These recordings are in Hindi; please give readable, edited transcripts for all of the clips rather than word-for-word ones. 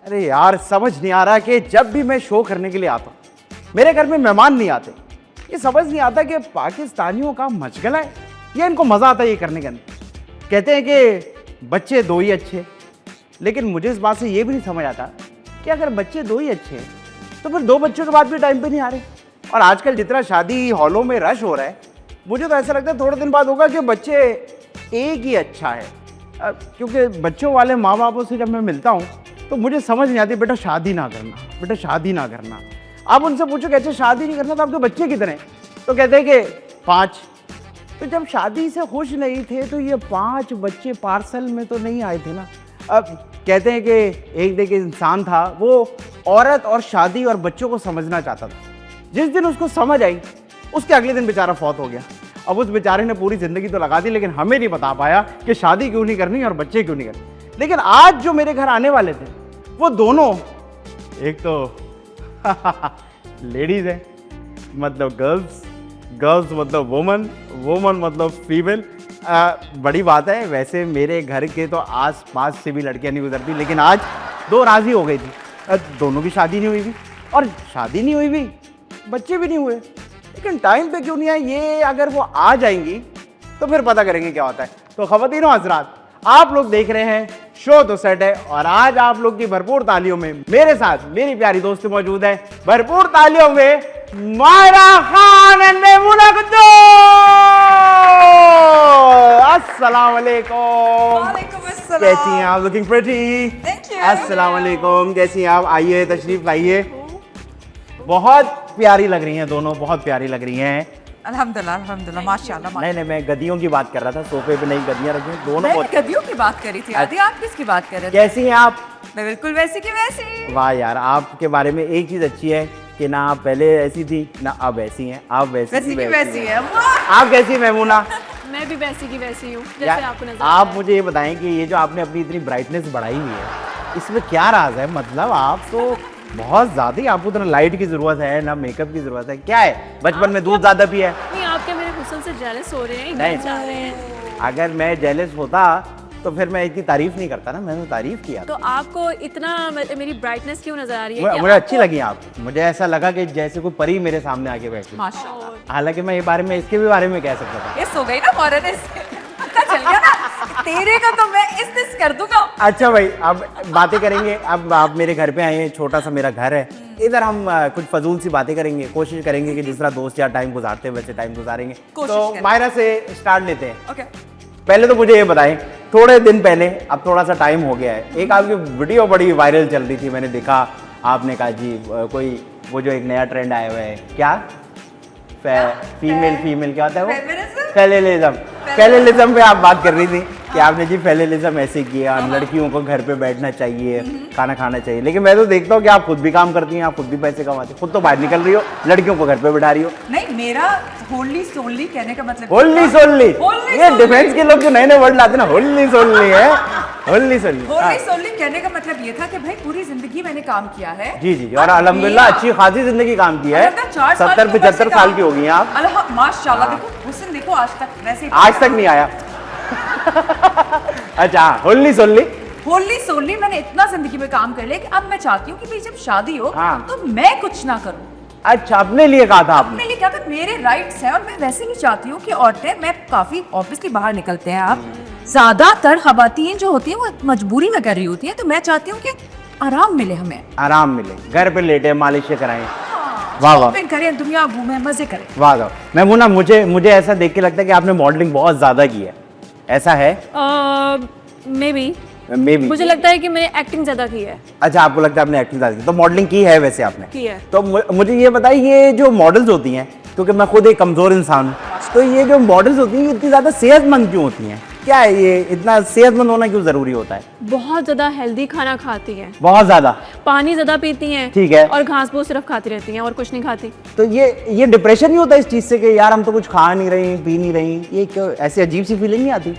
अरे यार समझ नहीं आ रहा कि जब भी मैं शो करने के लिए आता हूँ मेरे घर में मेहमान नहीं आते। ये समझ नहीं आता कि पाकिस्तानियों का मचगला है या इनको मज़ा आता है ये करने के अंदर। कहते हैं कि बच्चे दो ही अच्छे, लेकिन मुझे इस बात से ये भी नहीं समझ आता कि अगर बच्चे दो ही अच्छे हैं तो फिर दो बच्चों के बाद भी टाइम पे नहीं आ रहे। और आजकल जितना शादी हॉलों में रश हो रहा है, मुझे तो ऐसा लगता है थोड़े दिन बाद होगा कि बच्चे एक ही अच्छा है। क्योंकि बच्चों वाले माँ बापों से जब मैं मिलता हूँ तो मुझे समझ नहीं आती, बेटा शादी ना करना, बेटा शादी ना करना। आप उनसे पूछो कि अच्छा शादी नहीं करना तो आपके बच्चे कितने हैं, तो कहते हैं कि 5। तो जब शादी से खुश नहीं थे तो ये 5 बच्चे पार्सल में तो नहीं आए थे ना। अब कहते हैं कि एक देखिए इंसान था, वो औरत और शादी और बच्चों को समझना चाहता था। जिस दिन उसको समझ आई उसके अगले दिन बेचारा फौत हो गया। अब उस बेचारे ने पूरी ज़िंदगी तो लगा दी, लेकिन हमें नहीं बता पाया कि शादी क्यों नहीं करनी और बच्चे क्यों नहीं करने। लेकिन आज जो मेरे घर आने वाले थे वो दोनों, एक तो लेडीज़ है मतलब गर्ल्स मतलब वुमन मतलब फीमेल। बड़ी बात है, वैसे मेरे घर के तो आस पास से भी लड़कियां नहीं गुजरती, लेकिन आज 2 राज़ी हो गई थी। दोनों की शादी नहीं हुई भी, और शादी नहीं हुई भी, बच्चे भी नहीं हुए, लेकिन टाइम पे क्यों नहीं आए ये अगर वो आ जाएंगी तो फिर पता करेंगे क्या होता है। तो ख़वातीनो हज़रात, आप लोग देख रहे हैं शो तो सेट है, और आज आप लोग की भरपूर तालियों में मेरे साथ मेरी प्यारी दोस्त मौजूद है। भरपूर तालियों में मायरा खान एंड मेमूना कुद्दू। अस्सलाम वालेकुम। कैसी हैं आप? Looking pretty. अस्सलाम वालेकुम, कैसी हैं आप? आइए तशरीफ लाइए। बहुत प्यारी लग रही हैं दोनों, बहुत प्यारी लग रही हैं। अल्हम्दुलिल्लाह माशाल्लाह। नहीं, मैं गद्दियों की बात कर रहा था, सोफे पे नहीं गद्दियां रखी हैं दोनों। मैं गद्दियों की बात कर रही थी। आदि आप किसकी बात कर रहे थे? कैसी हैं आप? मैं बिल्कुल वैसी की वैसी। वाह यार, आपके बारे में एक चीज अच्छी है कि ना आप पहले ऐसी थी ना अब ऐसी हैं, आप वैसी की वैसी है। आप कैसी मैमूना? मैं भी वैसी की वैसी हूँ जैसे आपको नजर। आप मुझे ये बताएं कि ये जो आपने अपनी इतनी ब्राइटनेस बढ़ाई हुई है, इसमें क्या राज है? मतलब आप तो बहुत ज्यादा ही, आपको तो ना लाइट की जरूरत है ना मेकअप की जरूरत है, क्या है? बचपन में दूध ज्यादा पिया है? नहीं, आपके मेरे हुस्न से जेलस हो रहे हैं, नहीं, चाह रहे हैं। अगर मैं जेलस होता तो फिर मैं इतनी तारीफ नहीं करता ना, मैंने तारीफ किया। तो आपको इतना मेरी ब्राइटनेस क्यों नजर आ रही है? मुझे अच्छी लगी आप, मुझे ऐसा लगा कि जैसे कोई परी मेरे सामने आके बैठी। माशाल्लाह। हालांकि मैं ये बारे में इसके भी बारे में कह सकता था। ये सो गई ना मौरत, पता चल गया ना तेरे का, तो मैं इस कर दूंगा। अच्छा भाई, अब बातें करेंगे। अब आप मेरे घर पे आए हैं, छोटा सा मेरा घर है, इधर हम कुछ फजूल सी बातें करेंगे, कोशिश करेंगे कि जिस तरह दोस्त यार टाइम गुजारते हैं वैसे टाइम गुजारेंगे। तो मायरा से स्टार्ट लेते हैं। ओके। पहले तो मुझे ये बताएं, थोड़े दिन पहले, अब थोड़ा सा टाइम हो गया है, एक आपकी वीडियो बड़ी वायरल चल रही थी, मैंने देखा। आपने कहा जी कोई वो जो एक नया ट्रेंड आया हुआ है, क्या फीमेल क्या होता है वो? फेलिनिज्म पे आप बात कर रही थी कि आपने जी फेलिनिज्म ऐसे किया, लड़कियों को घर पे बैठना चाहिए, खाना खाना चाहिए। लेकिन मैं तो देखता हूँ कि आप खुद भी काम करती हैं, आप खुद भी पैसे कमाती हैं, खुद तो बाहर निकल रही हो, लड़कियों को घर पे बैठा रही हो। नहीं, मेरा होली सोली कहने का मतलब होली सोली, ये डिफेंस के लोग जो नए नए वर्ड लाते हैं ना, होली सोली है, होली सोली। होली सोली कहने का मतलब ये था कि भाई पूरी जिंदगी मैंने काम किया है। जी जी, और अल्हम्दुलिल्लाह अच्छी खासी जिंदगी काम की है। 70-75 साल की हो गई हैं आप। माशाल्लाह। देखो हुस्न, देखो आज तक वैसे आज तक नहीं आया। अच्छा, होली सोली मैंने इतना जिंदगी में काम कर लिया कि अब मैं चाहती हूँ कि भाई जब शादी हो हाँ। तो मैं कुछ ना करूँ। अच्छा, अपने लिए कहा था आपने? अपने लिए क्या था, मेरे राइट्स हैं, और मैं वैसे नहीं चाहती हूँ कि औरतें, मैं काफी ऑब्वियसली बाहर निकलते हैं आप, ज्यादातर खवातीन जो होती है वो मजबूरी में कर रही होती है, तो मैं चाहती हूँ कि आराम मिले, हमें आराम मिले, घर पे लेटे मालिश कराएं, वाह वाह, करें, दुनिया घूमें, मजे करें। वाह वाह। मैमूना, मुझे ऐसा देख के लगता है कि आपने मॉडलिंग बहुत ज्यादा की है, ऐसा है? मे बी मुझे लगता है कि मैंने एक्टिंग ज्यादा की है। अच्छा, आपको लगता है आपने एक्टिंग ज्यादा की, तो मॉडलिंग की है वैसे आपने? की है। तो मुझे ये बताइए, ये जो मॉडल्स होती हैं, क्योंकि मैं खुद एक कमजोर इंसान हूँ, तो ये जो मॉडल्स होती हैं इतनी ज्यादा सेहतमंद क्यों होती हैं? क्या है ये, इतना सेहतमंद होना क्यों जरूरी होता है? बहुत ज्यादा हेल्दी खाना खाती हैं, बहुत ज्यादा पानी ज्यादा पीती हैं, ठीक है, और घास फूस सिर्फ खाती रहती हैं और कुछ नहीं खाती। तो ये डिप्रेशन नहीं होता इस चीज से कि यार हम तो कुछ खा नहीं रही, पी नहीं रही, ये क्यों ऐसी अजीब सी फीलिंग नहीं आती?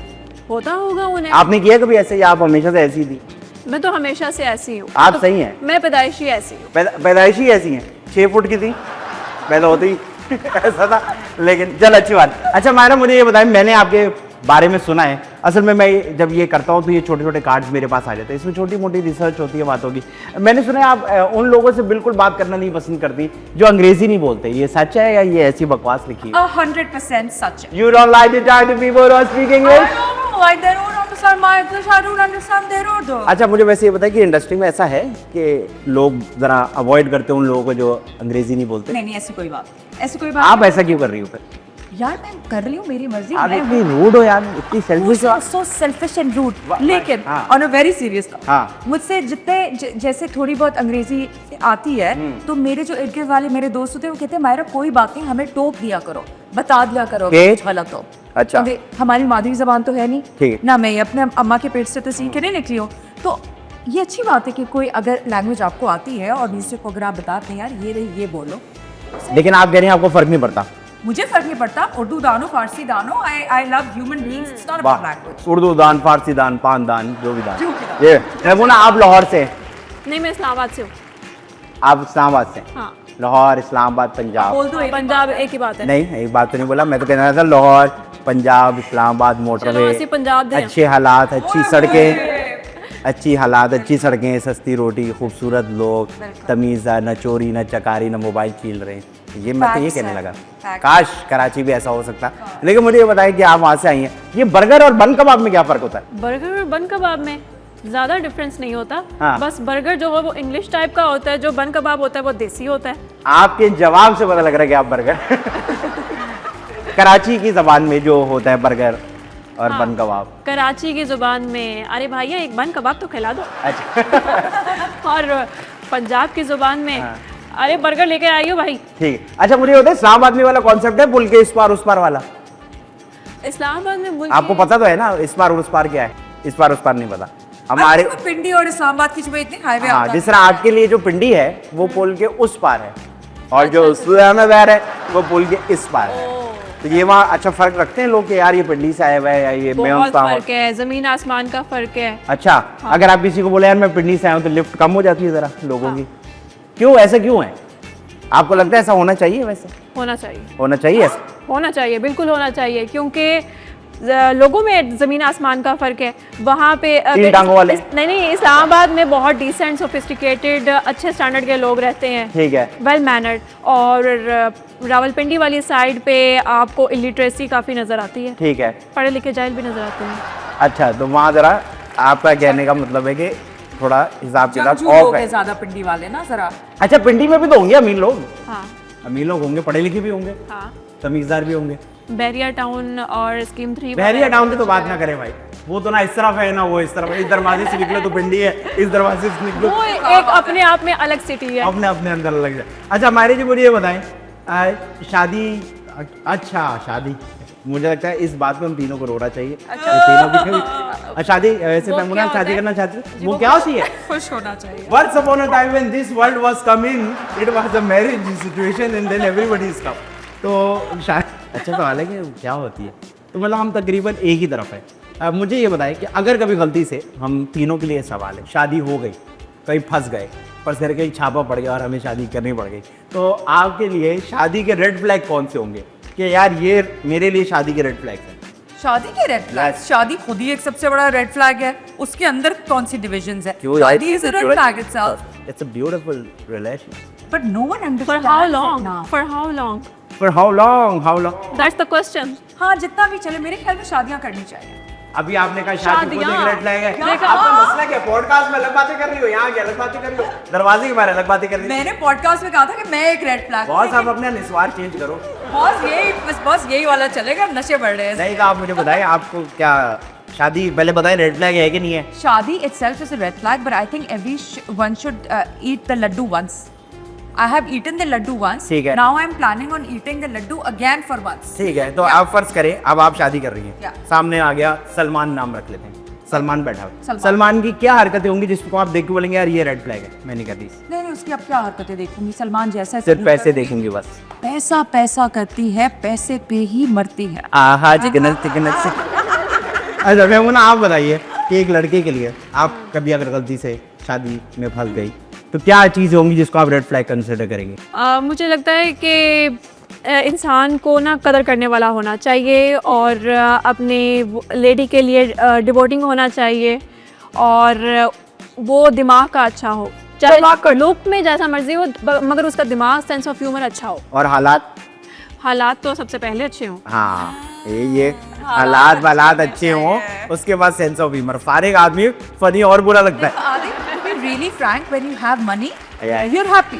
होता होगा उन्हें। आपने किया कभी ऐसे, या आप हमेशा से ऐसी थी? मैं तो हमेशा से ऐसी हूँ। आप सही हैं? मैं पैदाइशी ऐसी हूँ। पैदाइशी ऐसी हैं? 6 फुट की थी पैदा होती ऐसा था, लेकिन चल अच्छी बात। अच्छा मायरा, मुझे ये बताएं, मैंने आपके बारे में सुना है। असल में मैं जब ये करता हूँ तो ये छोटे छोटे कार्ड्स मेरे पास आ जाते हैं, इसमें छोटी मोटी रिसर्च होती है बातों की। मैंने सुना है आप उन लोगों से बिल्कुल बात करना नहीं पसंद करती जो अंग्रेजी नहीं बोलते, ये सच है या ये ऐसी बकवास लिखी है? 100% सच है। You don't like to talk to people who speak English? I don't understand my English, I don't understand their order. अच्छा, मुझे वैसे ये बताइए कि इंडस्ट्री में ऐसा है कि लोग जरा अवॉइड करते हैं उन लोगों को जो अंग्रेजी नहीं बोलते? नहीं ऐसी कोई बात, ऐसी कोई बात आप ऐसा क्यों कर रही हो फिर? यार मैं कर रही हूँ, मेरी मर्जी। आप इतनी रूड हो यार, इतनी सेल्फिश हो। So selfish and rude. वा- लेकिन हाँ। ऑन अ वेरी सीरियस हाँ। मुझसे जितने जैसे थोड़ी बहुत अंग्रेजी आती है तो मेरे जो इर्द गिर्द वाले मेरे दोस्त होते हैं वो कहते हैं मायरा कोई बात नहीं, हमें टोक दिया करो, बता दिया करो के? कुछ गलत हो। अच्छा। क्योंकि हमारी मादरी जबान तो है नहीं, ठीक है। ना मैं ये अपने अम्मा के पेट से तो सीख के नहीं निकली हूँ। तो ये अच्छी बात है कि कोई अगर लैंग्वेज आपको आती है और दूसरे को अगर आप बताते हैं यार ये रही ये बोलो। लेकिन आप कह रही हैं आपको फर्क नहीं पड़ता? मुझे फर्क नहीं पड़ता, उर्दू दानो फारसी दानो, I love human beings, it's not about language. Urdu दान, फारसी दान, पान दान, जो भी दान। जो भी दान। ये रेमोना, आप लाहौर से? नहीं, मैं इस्लामाबाद से हूँ। आप इस्लामाबाद से? हाँ। लाहौर, इस्लामाबाद, पंजाब? बोल दो, पंजाब एक ही बात है। नहीं, एक बात तो नहीं बोला, मैं तो कहना था लाहौर, पंजाब, इस्लामाबाद, चलो मोटरवे, ऐसे पंजाब दे। अच्छे हालात, अच्छी सड़कें, अच्छी हालात, अच्छी सड़कें, सस्ती रोटी, खूबसूरत लोग, तमीज़दार, न चोरी न चकारी न मोबाइल छील रहे हैं। ये मैं तो ये Facts कहने है, लगा, facts। काश कराची भी ऐसा हो सकता। लेकिन मुझे ये बताएं कि आप वहाँ से आई हैं, ये बर्गर और बन कबाब में क्या फ़र्क होता है? बर्गर और बन कबाब में ज़्यादा डिफरेंस नहीं होता। हाँ। बस बर्गर जो है वो इंग्लिश टाइप का होता है, जो बन कबाब होता है वो देसी होता है। आपके जवाब से पता लग रहा है कि आप बर्गर कराची की ज़बान में जो होता है बर्गर और हाँ। बन कबाब। कराची की ज़ुबान में अरे भैया एक बन कबाब तो खिला दो। अच्छा। और पंजाब की ज़ुबान में हाँ। अरे बर्गर लेके आई हो भाई। ठीक है। अच्छा, मुझे होता है इस्लामाबाद में वाला कॉन्सेप्ट है पुल के इस पार उस पार वाला, इस्लामाबाद में मुल्क आपको पता तो है ना इस पार उस पार क्या है? इस पार उस पार नहीं पता हमारे। तो पिंडी और इस्लामाबाद की जो इतने हाईवे हाँ, आता है। जिस तरह आपके लिए जो पिंडी है वो पुल के उस पार है और जो इस्लामाबाद है वो पुल के इस पार है। तो ये वहाँ अच्छा फर्क रखते हैं लोग कि यार ये पिंडी से आया हुआ है या ये बहुत मेहमान। फर्क है, जमीन आसमान का फर्क है। अच्छा, अगर आप किसी को बोले यार मैं पिंडी से आया हूँ तो लिफ्ट कम हो जाती है जरा लोगों की, क्यों ऐसा क्यों है? आपको लगता है ऐसा होना चाहिए? वैसे होना चाहिए, होना चाहिए ऐसा? होना चाहिए, बिल्कुल होना चाहिए, क्योंकि लोगों में जमीन आसमान का फर्क है। वहाँ पे तीन टांगों वाले? नहीं, इस्लामाबाद में बहुत डिसेंट सोफिस्टिकेटेड अच्छे स्टैंडर्ड के लोग रहते हैं, ठीक है, वेल मैनर्ड। और रावलपिंडी वाली साइड पे आपको इलिटरेसी काफ़ी नज़र आती है, ठीक है। पढ़े लिखे जाहिल भी नज़र आते हैं। अच्छा, तो वहाँ जरा आपका कहने का मतलब है कि थोड़ा हिसाब किताब जंगजू ऑफ लोग है। हैं ज्यादा पिंडी वाले ना जरा। अच्छा, पिंडी में भी तो होंगे अमीर लोग? हाँ अमीर लोग होंगे, पढ़े लिखे भी होंगे, हाँ। तमीज़दार भी होंगे। बैरिया टाउन और स्कीम 3 बहरिया टाउन की तो बात ना करें भाई, वो तो ना इस तरफ है ना वो इस तरफ है। इस दरवाजे से निकलो तो पिंडी है, इस दरवाजे से निकलो वो एक अपने आप में अलग सिटी है। अपने अपने अंदर लग जाए। अच्छा मायरे जी, मुझे ये बताएं शादी, अच्छा शादी, मुझे लगता है इस बात पे हम तीनों को रोना चाहिए। अच्छा। ये तीनों की शादी, वैसे वो मैमुना क्या शादी होता है? करना चाहती है, वो क्या होती है? खुश होना चाहिए। Once upon a time when this world was coming, it was a marriage situation and then everybody is come. तो शायद अच्छा सवाल है कि क्या होती है, तो मतलब हम तकरीबन एक ही तरफ है। अब मुझे ये बताएं कि अगर कभी गलती से, हम तीनों के लिए सवाल है, शादी हो गई, कहीं फंस गए, पर सिर कहीं छापा पड़ गया और हमें शादी करनी पड़ गई, तो आपके लिए शादी के रेड फ्लैग कौन से होंगे कि यार ये मेरे लिए शादी के रेड फ्लैग है? शादी के रेड फ्लैग, शादी खुद ही एक सबसे बड़ा रेड फ्लैग है, उसके अंदर कौन सी डिविजन्स है? क्यों यार? शादी is a red flag itself, It's a beautiful relation. But no one For understands how it long? Now. For how long? For how long? How long? That's the question. हाँ, जितना भी चले, मेरे ख्याल में शादियां करनी चाहिए। अभी आपने कहा शादी को शादियाँ। देख रेड फ्लैग है, देखा। आपका मसला क्या? पॉडकास्ट में अलग बातें कर रही हो, यहाँ की अलग बातें कर रही हो, दरवाजे के बाहर अलग बातें कर रही हो। मैंने पॉडकास्ट में कहा था कि मैं एक रेड फ्लैग। बॉस, आप अपना निस्वार चेंज करो। बॉस यही वाला चलेगा, नशे बढ़ रहे हैं। नहीं, तो आप मुझे बताएं आपको क्या शादी, पहले बताएं रेड फ्लैग है कि नहीं है? शादी itself is a red flag, but I think everyone should eat the laddu once. I have eaten the laddu once. ठीक है। Now I am planning on eating the laddu again for once. ठीक है, तो आप फर्ज करें अब आप शादी कर रही हैं, Yeah. सामने आ गया सलमान, नाम रख लेते हैं, सलमान बैठा हुआ। सलमान। सलमान की क्या हरकतें होंगी जिसको आप देख के बोलेंगे यार ये रेड फ्लैग है, मैं नहीं कर रही? नहीं, उसकी अब क्या हरकतें देखूंगी? सलमान जैसा सिर्फ पैसे देखेंगी बस। पैसा पैसा करती है, पैसे पे ही मरती है। आहा चिकनत चिकनत से। अच्छा मैमुना, आप बताइए कि एक लड़के के लिए आप कभी अगर गलती से शादी में फंस गई तो क्या चीज़ें होंगी जिसको आप रेड फ्लैग कंसिडर करेंगे? मुझे लगता है कि इंसान को ना कदर करने वाला होना चाहिए और अपनी लेडी के लिए डिवोटिंग होना चाहिए और वो दिमाग का अच्छा हो, चाहे लुक में जैसा मर्जी हो मगर उसका दिमाग, सेंस ऑफ ह्यूमर अच्छा हो। और हालात तो सबसे पहले अच्छे हों। हाँ ये हालात अच्छे हों, उसके बाद सेंस ऑफ ह्यूमर। फारिग आदमी फनी और बुरा लगता है। Be really frank, when you have money, Yeah. you're happy.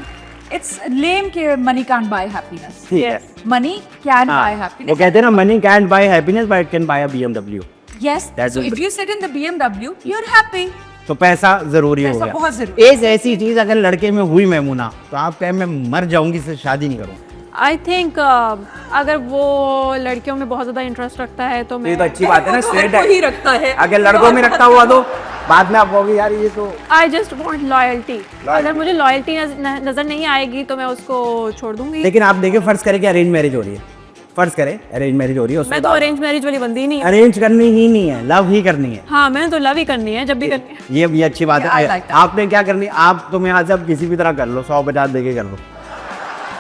It's lame कि money can't buy happiness. ठीक है। Money can buy वो happiness. कहते हैं ना, money can buy happiness but can buy a BMW। Yes. That's So it. if you sit in the BMW, you're happy. तो पैसा जरूरी हो पैसा गया। बहुत जरूरी। एक ऐसी चीज अगर लड़के में हुई मैमूना, तो आप कहें मैं मर जाऊंगी, इससे शादी नहीं करूंगा। आई थिंक अगर वो लड़कियों में बहुत ज़्यादा इंटरेस्ट रखता है तो ये मैं तो अच्छी बात है ना, स्ट्रेट वो ही है। रखता है। अगर लड़कों में रखता हुआ तो बाद में आप कहोगे यार ये तो। I just want loyalty. अगर मुझे लॉयल्टी नज़र नहीं आएगी तो मैं उसको छोड़ दूंगी। लेकिन आप देखिए, फर्ज करें कि अरेंज मैरिज हो रही है, फर्ज करें अरेंज मैरिज हो रही है, मैं तो अरेंज मैरिज वाली बंदी ही नहीं है। अरेंज करनी ही नहीं है, लव ही करनी है। हाँ, मैंने तो लव ही करनी है जब भी करनी है। ये भी अच्छी बात Yeah, I है। like that. आपने क्या करनी, आप तुम यहाँ से अब किसी भी तरह कर लो, 150 देके कर लो,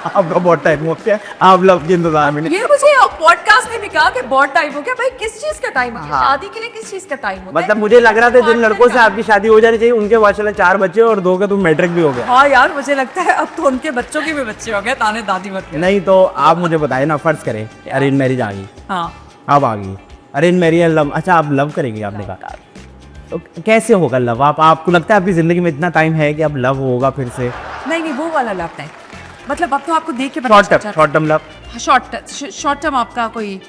आपका बहुत टाइम हो गया, आप लव के इंतजार में नहीं। ये मुझे पॉडकास्ट में भी कहा कि बहुत टाइम हो गया। भाई किस चीज का टाइम है? हाँ। शादी के लिए किस चीज का टाइम होता है? मतलब मुझे लग रहा था जिन लड़कों से आपकी शादी हो जानी चाहिए उनके माशाल्लाह 4 बच्चे और 2 का तुम मैट्रिक भी हो गया। हाँ यार, मुझे लगता है अब तो उनके बच्चों के भी बच्चे हो गए, ताने दादी मत। नहीं तो आप मुझे बताए ना, फर्ज करें अरेंज मैरिज आ गई, हाँ, अब आ गई अरेंज मैरिज, लव। अच्छा आप लव करेंगे, आपने कहा तो कैसे होगा लव? आपको लगता है आपकी जिंदगी में इतना टाइम है कि अब लव होगा फिर से? नहीं वो वाला लव नहीं। मतलब अब तो आपको देख के short term love. Short term आपका कोई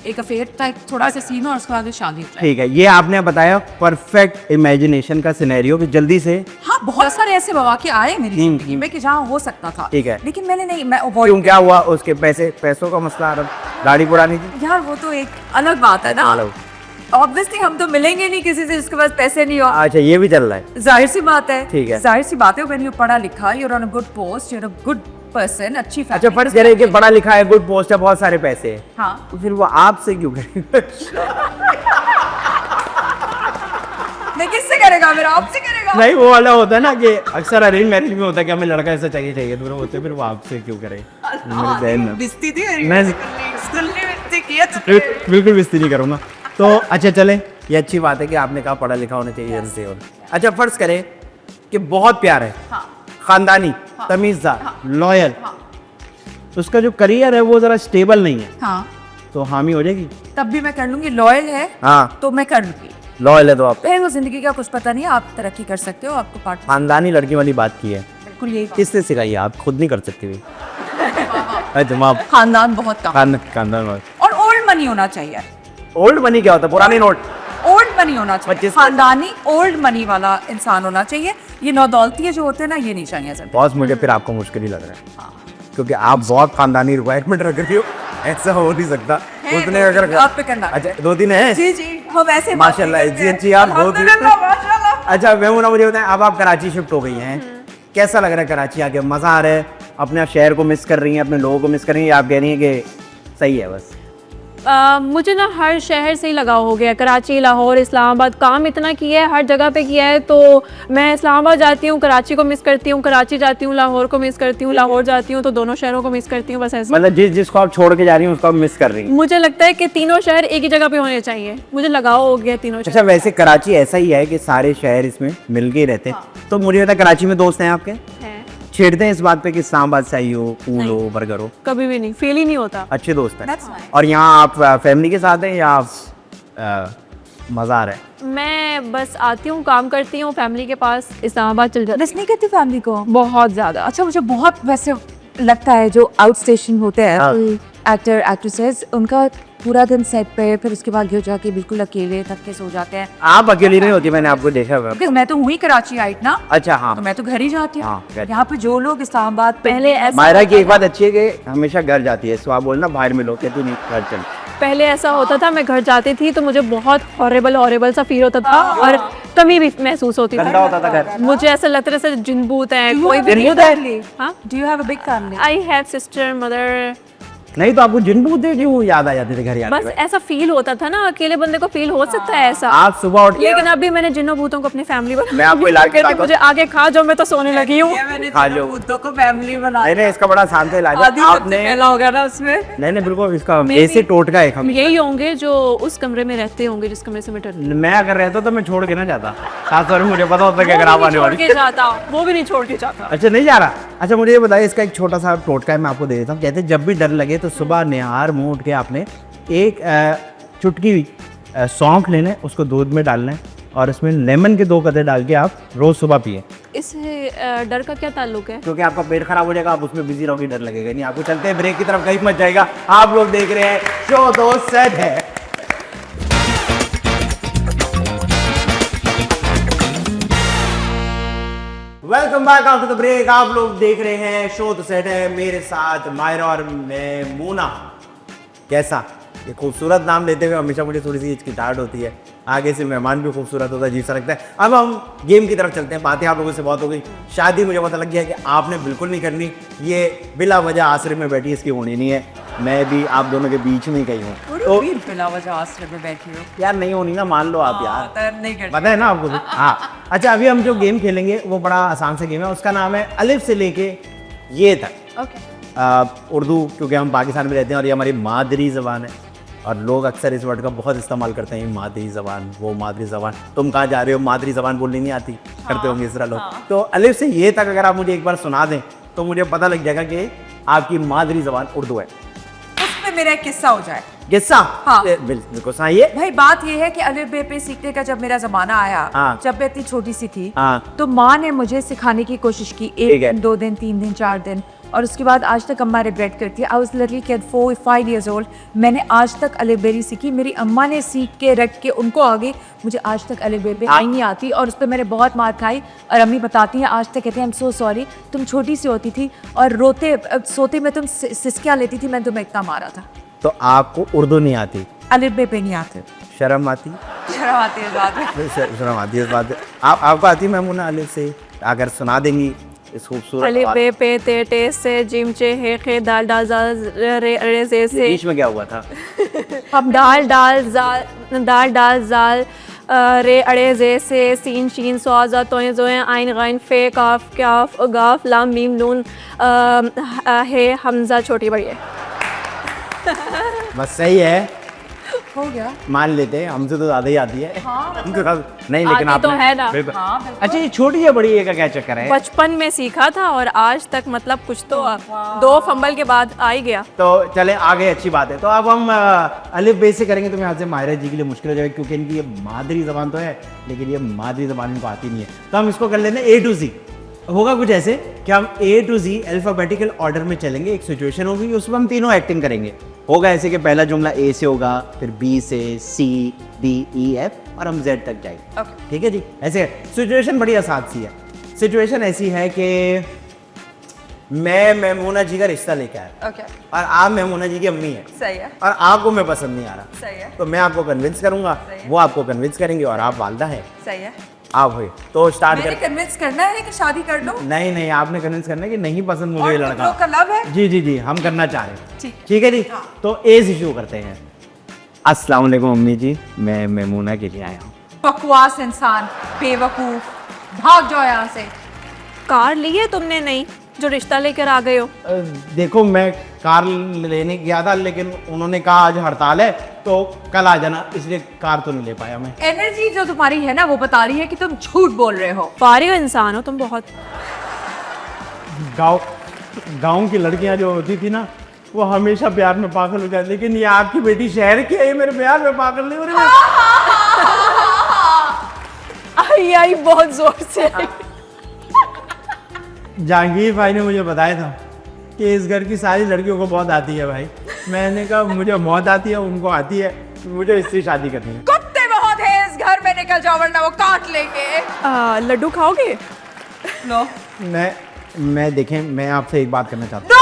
एक अफेयर टाइप थोड़ा सा सीन हो और उसके बाद शादी हो जाए। ठीक है, ये आपने बताया परफेक्ट इमेजिनेशन का सिनेरियो कि जल्दी से। हाँ, बहुत सारे ऐसे मौके आए मेरी जिंदगी में कि जहाँ हो सकता था। ठीक है। लेकिन मैंने नहीं, मैं क्यों, avoid क्या हुआ? उसके पैसों का मसला आ रहा, गाड़ी पुरानी थी। यार वो तो एक अलग बात है ना। ऑब्वियसली हम तो मिलेंगे नहीं किसी से जिसके पास पैसे नहीं हो। अच्छा ये भी चल रहा है। जाहिर सी बात है। ठीक है। जाहिर सी बात है, व्हेन यू पढ़ा लिखा, you are on a good post, you are a good person, अच्छी अच्छा फैमिली। फर्ज करें कि बड़ा लिखा है, गुड पोस्ट है, बहुत सारे पैसे हैं, हाँ, तो फिर वो आपसे क्यों करेगा? नहीं किससे करेगा? मेरा आपसे करेगा। नहीं वो वाला होता है ना कि अक्सर अरेंज मैरिज में होता है कि हमें लड़का ऐसा चाहिए दूर होते, फिर वो आपसे क्यों करे? मेरे जहन में बिस्ती थी मैं किया। बिल्कुल बेइज्जती नहीं करूंगा। तो अच्छा चले, ये अच्छी बात है कि आपने कहा पढ़ा लिखा होना चाहिए इनसे। और अच्छा फर्ज करें कि बहुत प्यार है, हाँ, खानदानी, तमीज़दार, लॉयल, उसका जो करियर है वो जरा स्टेबल नहीं है, हाँ, तो हामी हो जाएगी? तब भी मैं कर लूंगी। लॉयल है हाँ, तो मैं कर लूंगी। लॉयल है तो आप फिर वो जिंदगी का कुछ पता नहीं है, आप तरक्की कर सकते हो, आपको पार्टनर। खानदानी लड़की वाली बात की है, बिल्कुल यही बात। किससे सिखाई? आप खुद नहीं कर सकते भी। अच्छा आप खानदान बहुत कम खानदान। और ओल्ड मनी होना चाहिए। ओल्ड मनी क्या होता है? पुराने नोट। ओल्ड मनी होना चाहिए, 25 खानदानी ओल्ड मनी वाला इंसान होना चाहिए। ये नौदौलती जो होते हैं ना, ये नहीं चाहिए सर। बॉस मुझे फिर आपको मुश्किल ही लग रहा है, क्योंकि आप बहुत खानदानी रिक्वायरमेंट रख रही हो, ऐसा हो नहीं सकता। उसने अगर आप पे करना। अच्छा 2 दिन है। जी जी, हम ऐसे माशाल्लाह, जी अच्छी आप बहुत। अच्छा मैमूना मुझे बताएं, अब आप कराची शिफ्ट हो गई हैं, कैसा लग रहा है कराची आके? मज़ा आ रहा है? अपने शहर को मिस कर रही हैं, अपने लोगों को मिस कर रही हैं, या आप कह रही हैं कि सही है बस? मुझे ना हर शहर से ही लगाव हो गया, कराची, लाहौर, इस्लामाबाद। काम इतना किया है, हर जगह पे किया है, तो मैं इस्लामाबाद जाती हूँ, कराची को मिस करती हूँ, कराची जाती हूँ, लाहौर को मिस करती हूँ, लाहौर जाती हूँ तो दोनों शहरों को मिस करती हूँ। बस ऐसा मतलब जिसको आप छोड़ के जा रही हैं उसको आप मिस कर रही हैं? मुझे लगता है कि तीनों शहर एक ही जगह पे होने चाहिए। मुझे लगाव हो गया तीनों शहर। अच्छा वैसे कराची ऐसा ही है कि सारे शहर इसमें मिल के ही रहते हैं, तो मुझे बता, कराची में दोस्त हैं आपके? हैं। छेड़ते हैं इस बात पे कि इस्लामाबाद से आई हो, कूल हो, बर्गर हो? कभी भी नहीं, फील ही नहीं होता। अच्छे दोस्त हैं। That's nice. और यहाँ आप फैमिली के साथ हैं या आप मज़ा आ रहा है? मैं बस आती हूँ, काम करती हूँ, फैमिली के पास इस्लामाबाद चल जाती मिस नहीं करती फैमिली को? हूँ। बहुत ज़्यादा। अच्छा, मुझे बहुत वैसे लगता है जो आउट स्टेशन होते हैं हाँ। एक्टर एक्ट्रेसेस, उनका पूरा दिन सेट पे, फिर उसके बाद घर जाके बिल्कुल अकेले थक के सो जाते हैं। आप अकेली नहीं होती, मैंने आपको देखा हुआ है। क्योंकि मैं तो हुई कराची आइट ना, अच्छा हाँ, तो मैं तो घर ही जाती हूँ। हाँ, घर। यहाँ पे जो लोग इस्लामाबाद पहले ऐसा मायरा की एक बात अच्छी है कि हमेशा घर जाती है, सो आप बोलना बाहर मिलो कि तू नहीं घर चल। पहले ऐसा होता था, मैं घर जाती थी तो मुझे बहुत हॉरेबल सा फील होता था और कमी भी महसूस होती गंदा होता था घर। मुझे ऐसा लगता था जैसे जिन भूत है, कोई भी जिन भूत है? हाँ, do you have a big family? I have sister, mother, नहीं तो आपको जिन भूते क्यों याद आ जाते थे घर याद बस ऐसा फील होता था ना, अकेले बंदे को फील हो सकता है ऐसा। आप सुबह उठ के लेकिन अभी मैंने जिन्नों भूतों को अपनी फैमिली बना मैं आपको इलाज बताता हूं। मुझे आगे खा जाओ, मैं तो सोने लगी हूँ। खा लो। भूतों को फैमिली बना नहीं इसका बड़ा शांत इलाज है। आपने पहला हो गया ना उसमें। नहीं बिल्कुल इसका Maybe- ऐसे टोटका है हम। यही होंगे जो उस कमरे में रहते होंगे जिस कमरे से मैं डरती मैं अगर रहता तो मैं छोड़ के ना जाता, साथ में मुझे पता होता कि अगर आप आने वाली। वो भी नहीं छोड़ के जाता। अच्छा नहीं जा रहा। अच्छा मुझे ये बताइए, इसका एक छोटा सा टोटका है, मैं आपको दे देता हूँ। कहते हैं जब भी डर लगे तो सुबह निहार मुंह उठ के आपने एक चुटकी सौंफ लेना है, उसको दूध में डालना है और उसमें लेमन के 2 कतरे डाल के आप रोज सुबह पिए। इससे डर का क्या ताल्लुक है? क्योंकि आपका पेट खराब हो जाएगा, आप उसमें बिजी रहोगे, डर लगेगा नहीं आपको। चलते हैं ब्रेक की तरफ, कहीं मत जाएगा। आप लोग देख रहे हैं शो दोस्त सेट है। Welcome back after the break. आप लोग देख रहे हैं शो द सेट है, मेरे साथ मायरा और मेमूना। कैसा ये खूबसूरत नाम लेते हुए हमेशा मुझे थोड़ी सी हिचकिचाहट होती है, आगे से मेहमान भी खूबसूरत होता है, अजीब सा लगता है। अब हम गेम की तरफ चलते हैं। बातें आप लोगों से बहुत हो गई, शादी मुझे पता लग गया कि आपने बिल्कुल नहीं करनी, ये बिला वजह आश्रम में बैठी, इसकी होनी नहीं है। मैं भी आप दोनों के बीच में ही कहीं हूँ तो बिला वजह आश्रम में बैठी हो यार नहीं होनी ना, मान लो आप यार, तर नहीं करती। पता है ना आपको भी। हाँ अच्छा, अभी हम जो गेम खेलेंगे वो बड़ा आसान सा गेम है, उसका नाम है अलिफ से लेके ये तक। ओके। उर्दू, क्योंकि हम पाकिस्तान में रहते हैं और ये हमारी मादरी ज़बान है और लोग अक्सर इस वर्ड का बहुत इस्तेमाल करते हैं, मादरी ज़बान, वो मादरी ज़बान। तुम कहाँ जा रहे हो, मादरी ज़बान बोलनी नहीं आती, करते होंगे इस तरह लोग। तो अलिफ से ये तक अगर आप मुझे एक बार सुना दें तो मुझे पता लग जाएगा कि आपकी मादरी ज़बान उर्दू है। उसमें मेरा एक किस्सा हो जाए। किस्सा? हाँ। बिल्कुल सुनाइए। भाई बात ये है कि अलिफ बे पे सीखने का जब मेरा जमाना आया, हाँ। जब मैं इतनी छोटी सी थी, हाँ। तो माँ ने मुझे सिखाने की कोशिश की, ठीक एक है। दिन, 2 दिन, 3 दिन, 4 दिन, और उसके बाद आज तक अम्मा रिग्रेट करती है। I was little kid 4-5 years old, मैंने आज तक अलिफ बेरी सीखी, मेरी अम्मा ने सीख के रख के उनको आगे, मुझे आज तक अलिफ बे आई नहीं आती और उस पर मैंने बहुत मार खाई। और अम्मी बताती हैं आज तक, कहते हैं आई एम सो सॉरी, तुम छोटी सी होती थी और रोते सोते में तुम सिसकियाँ लेती थी, मैंने तुम्हें इतना मारा था। तो आपको उर्दू नहीं आती, अलिफ बे पे नहीं आते, शर्म आती? शर्म आती है बात में। शर्म आती है इस बात पे। आपको आती है मेमूना अलिफ से? अगर सुना देंगी इस खूबसूरत अलिफ आवाज़- बे पे ते टे से जिम चे हे खे दाल डाल जाल रे रे से बीच में क्या हुआ था? हम दाल डाल जाल रे अड़े जे से सीन शीन स्वाजा तोय जोए आइन गाइन फे काफ काफ गाफ लाम मीम नून हे हमजा छोटी बड़ी है। बस सही है, हो गया। मान लेते हैं, हमसे तो ज़्यादा ही आती है। हमसे ज़्यादा- नहीं लेकिन आती तो आपने- है ना। बिल्कुल। हाँ, बिल्कुल। अच्छा ये छोटी है बड़ी है का क्या चक्कर है? बचपन में सीखा था और आज तक मतलब कुछ तो 2 फंबल के बाद आ ही गया। तो चले आगे, अच्छी बात है। तो अब हम अलिफ बे से करेंगे तो मैं यहाँ से माहिरा जी के लिए मुश्किल हो जाएगा, क्योंकि इनकी ये मादरी ज़बान तो है लेकिन ये मादरी ज़बान इनको आती नहीं है। तो हम इसको कर लेते हैं A to Z। होगा कुछ ऐसे कि हम A to Z alphabetical order में चलेंगे, एक सिचुएशन होगी उसमें हम तीनों एक्टिंग करेंगे। होगा ऐसे कि पहला जुमला A से होगा, फिर B से, C, D, E, F और हम Z तक जाएंगे। Okay. ठीक है जी। ऐसे सिचुएशन बड़ी आसान सी है। सिचुएशन ऐसी है कि मैं मेमूना जी का रिश्ता लेके आया ओके, और आप मेमूना जी की अम्मी है सही है, और आपको मैं पसंद नहीं आ रहा, सही है, तो मैं आपको कन्विंस करूंगा, सही है। वो आपको कन्विंस करेंगे और आप वालदा है, सही है। आप हुए तो स्टार्ट मैंने कर। कन्विंस करना है कि शादी कर लो, नहीं नहीं, आपने कन्विंस करना है कि नहीं पसंद मुझे और ये तुम लड़का। लोग का लव है। जी जी जी, हम करना चाह रहे हैं। ठीक। ठीक है जी। हाँ। तो ए से शुरू करते हैं। अस्सलाम वालेकुम अम्मी जी, मैं मेमूना के लिए आया हूँ। बकवास इंसान, बेवकूफ, भाग जाओ यहाँ से। कार ली है तुमने नहीं जो रिश्ता लेकर आ गए हो? देखो मैं कार लेने गया था लेकिन उन्होंने कहा आज हड़ताल है तो कल आ जाना, इसलिए कार तो नहीं ले पाया मैं। एनर्जी जो तुम्हारी है ना वो बता रही है कि तुम झूठ बोल रहे हो। फारिग इंसान हो तुम बहुत। गांव की लड़कियां जो होती थी ना वो हमेशा प्यार में पागल हो जाती, लेकिन ये आपकी बेटी शहर की है, ये मेरे प्यार में पागल नहीं हो रही। आई बहुत जोर से आई। जहांगीर भाई ने मुझे बताया था कि इस घर की सारी लड़कियों को बहुत आती है भाई। मैंने कहा मुझे मौत आती है, उनको आती है, मुझे इससे शादी करनी है। कुत्ते बहुत है इस घर में, निकल जाओ वरना वो काट लेंगे। लड्डू खाओगे? नो मैं देखें, मैं आपसे एक बात करना चाहता हूँ।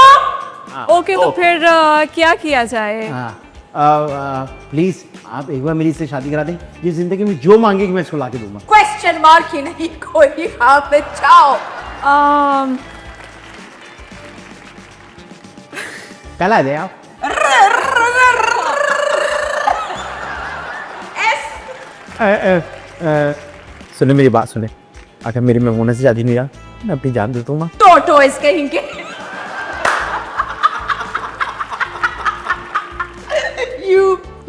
ओके तो फिर क्या किया जाए? प्लीज आप एक बार मेरी इससे शादी करा दें, ये जिंदगी में जो मांगेगी मैं इसको ला के दूंगा। क्वेश्चन मार्क ही नहीं कोई, आप पे जाओ। कल आ जाए आप। सुने मेरी बात सुने, अगर मेरी मेमूना से शादी नहीं रहा मैं अपनी जान देता हूँ। टोटोइस कहेंगे।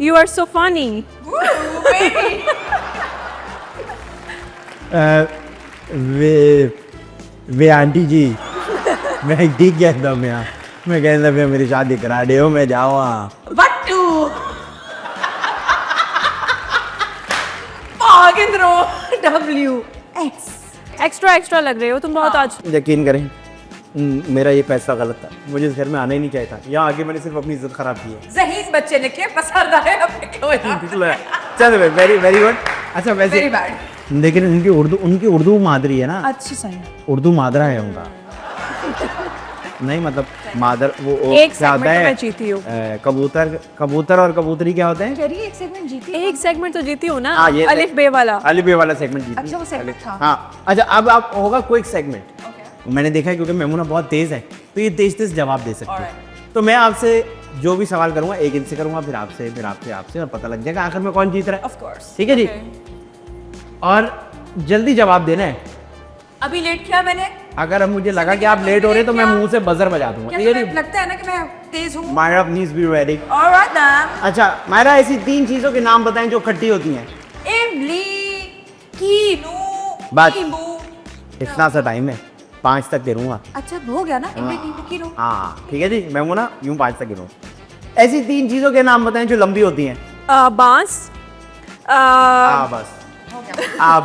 You are so funny. वे आंटी जी मैं ठीक कहता हूँ मैं कहता हूँ मेरी शादी करा दे हो, मैं जाऊँ बट्टू पागिंद्रो WX। एक्स्ट्रा लग रहे हो तुम बहुत आज। यकीन करें मेरा ये फैसला गलत था, मुझे इस घर में आना ही नहीं चाहिए था। यहाँ आके मैंने सिर्फ अपनी इज्जत खराब की है। जहीज बच्चे ने क्या पसंद आए अपने को। चल वेरी वेरी गुड। अच्छा वैसे वेरी बैड। लेकिन उनकी उर्दू मादरी है ना, अच्छी सही है। उर्दू मादरा है उनका। नहीं मतलब मादर वो एक क्या होता segment तो है मैं जीती हूँ। कबूतर और कबूतरी क्या होते हैं? करिए एक सेगमेंट जीती। एक सेगमेंट तो जीती हूँ ना, हाँ, ये अलिफ बे वाला। अलिफ बे वाला सेगमेंट जीती। अच्छा वो सेगमेंट था। हाँ अच्छा अब आप होगा क्विक सेगमेंट। मैंने देखा है क्योंकि मेमूना बहुत तेज है तो ये तेज जवाब दे सकती है। तो मैं आपसे जो भी सवाल करूंगा एक इनसे करूंगा, फिर आपसे और पता लग जाएगा आखिर में कौन जीत रहा है। Of course. ठीक है जी। और जल्दी जवाब देना है। अभी लेट किया मैंने। अगर अब मुझे लगा कि आप लेट हो रहे तो मैं मुंह से बजर बजा दूंगा। ठीक है जी। लगता है ना कि मैं तेज हूँ। Myra please be ready. Alright ma'am. अच्छा मायरा ऐसी 3 चीजों के नाम बताएं जो खट्टी होती हैं। इमली, कीनू, बस। नींबू। इतना सा टाइम है, 5 तक गिरूंगा। अच्छा हो गया ना, इमली, नींबू, कीनू। हाँ ठीक है जी। मैं हूँ ना यूं 5 तक गिरूँ। ऐसी 3 चीजों के नाम बताएं जो लंबी होती हैं। बांस।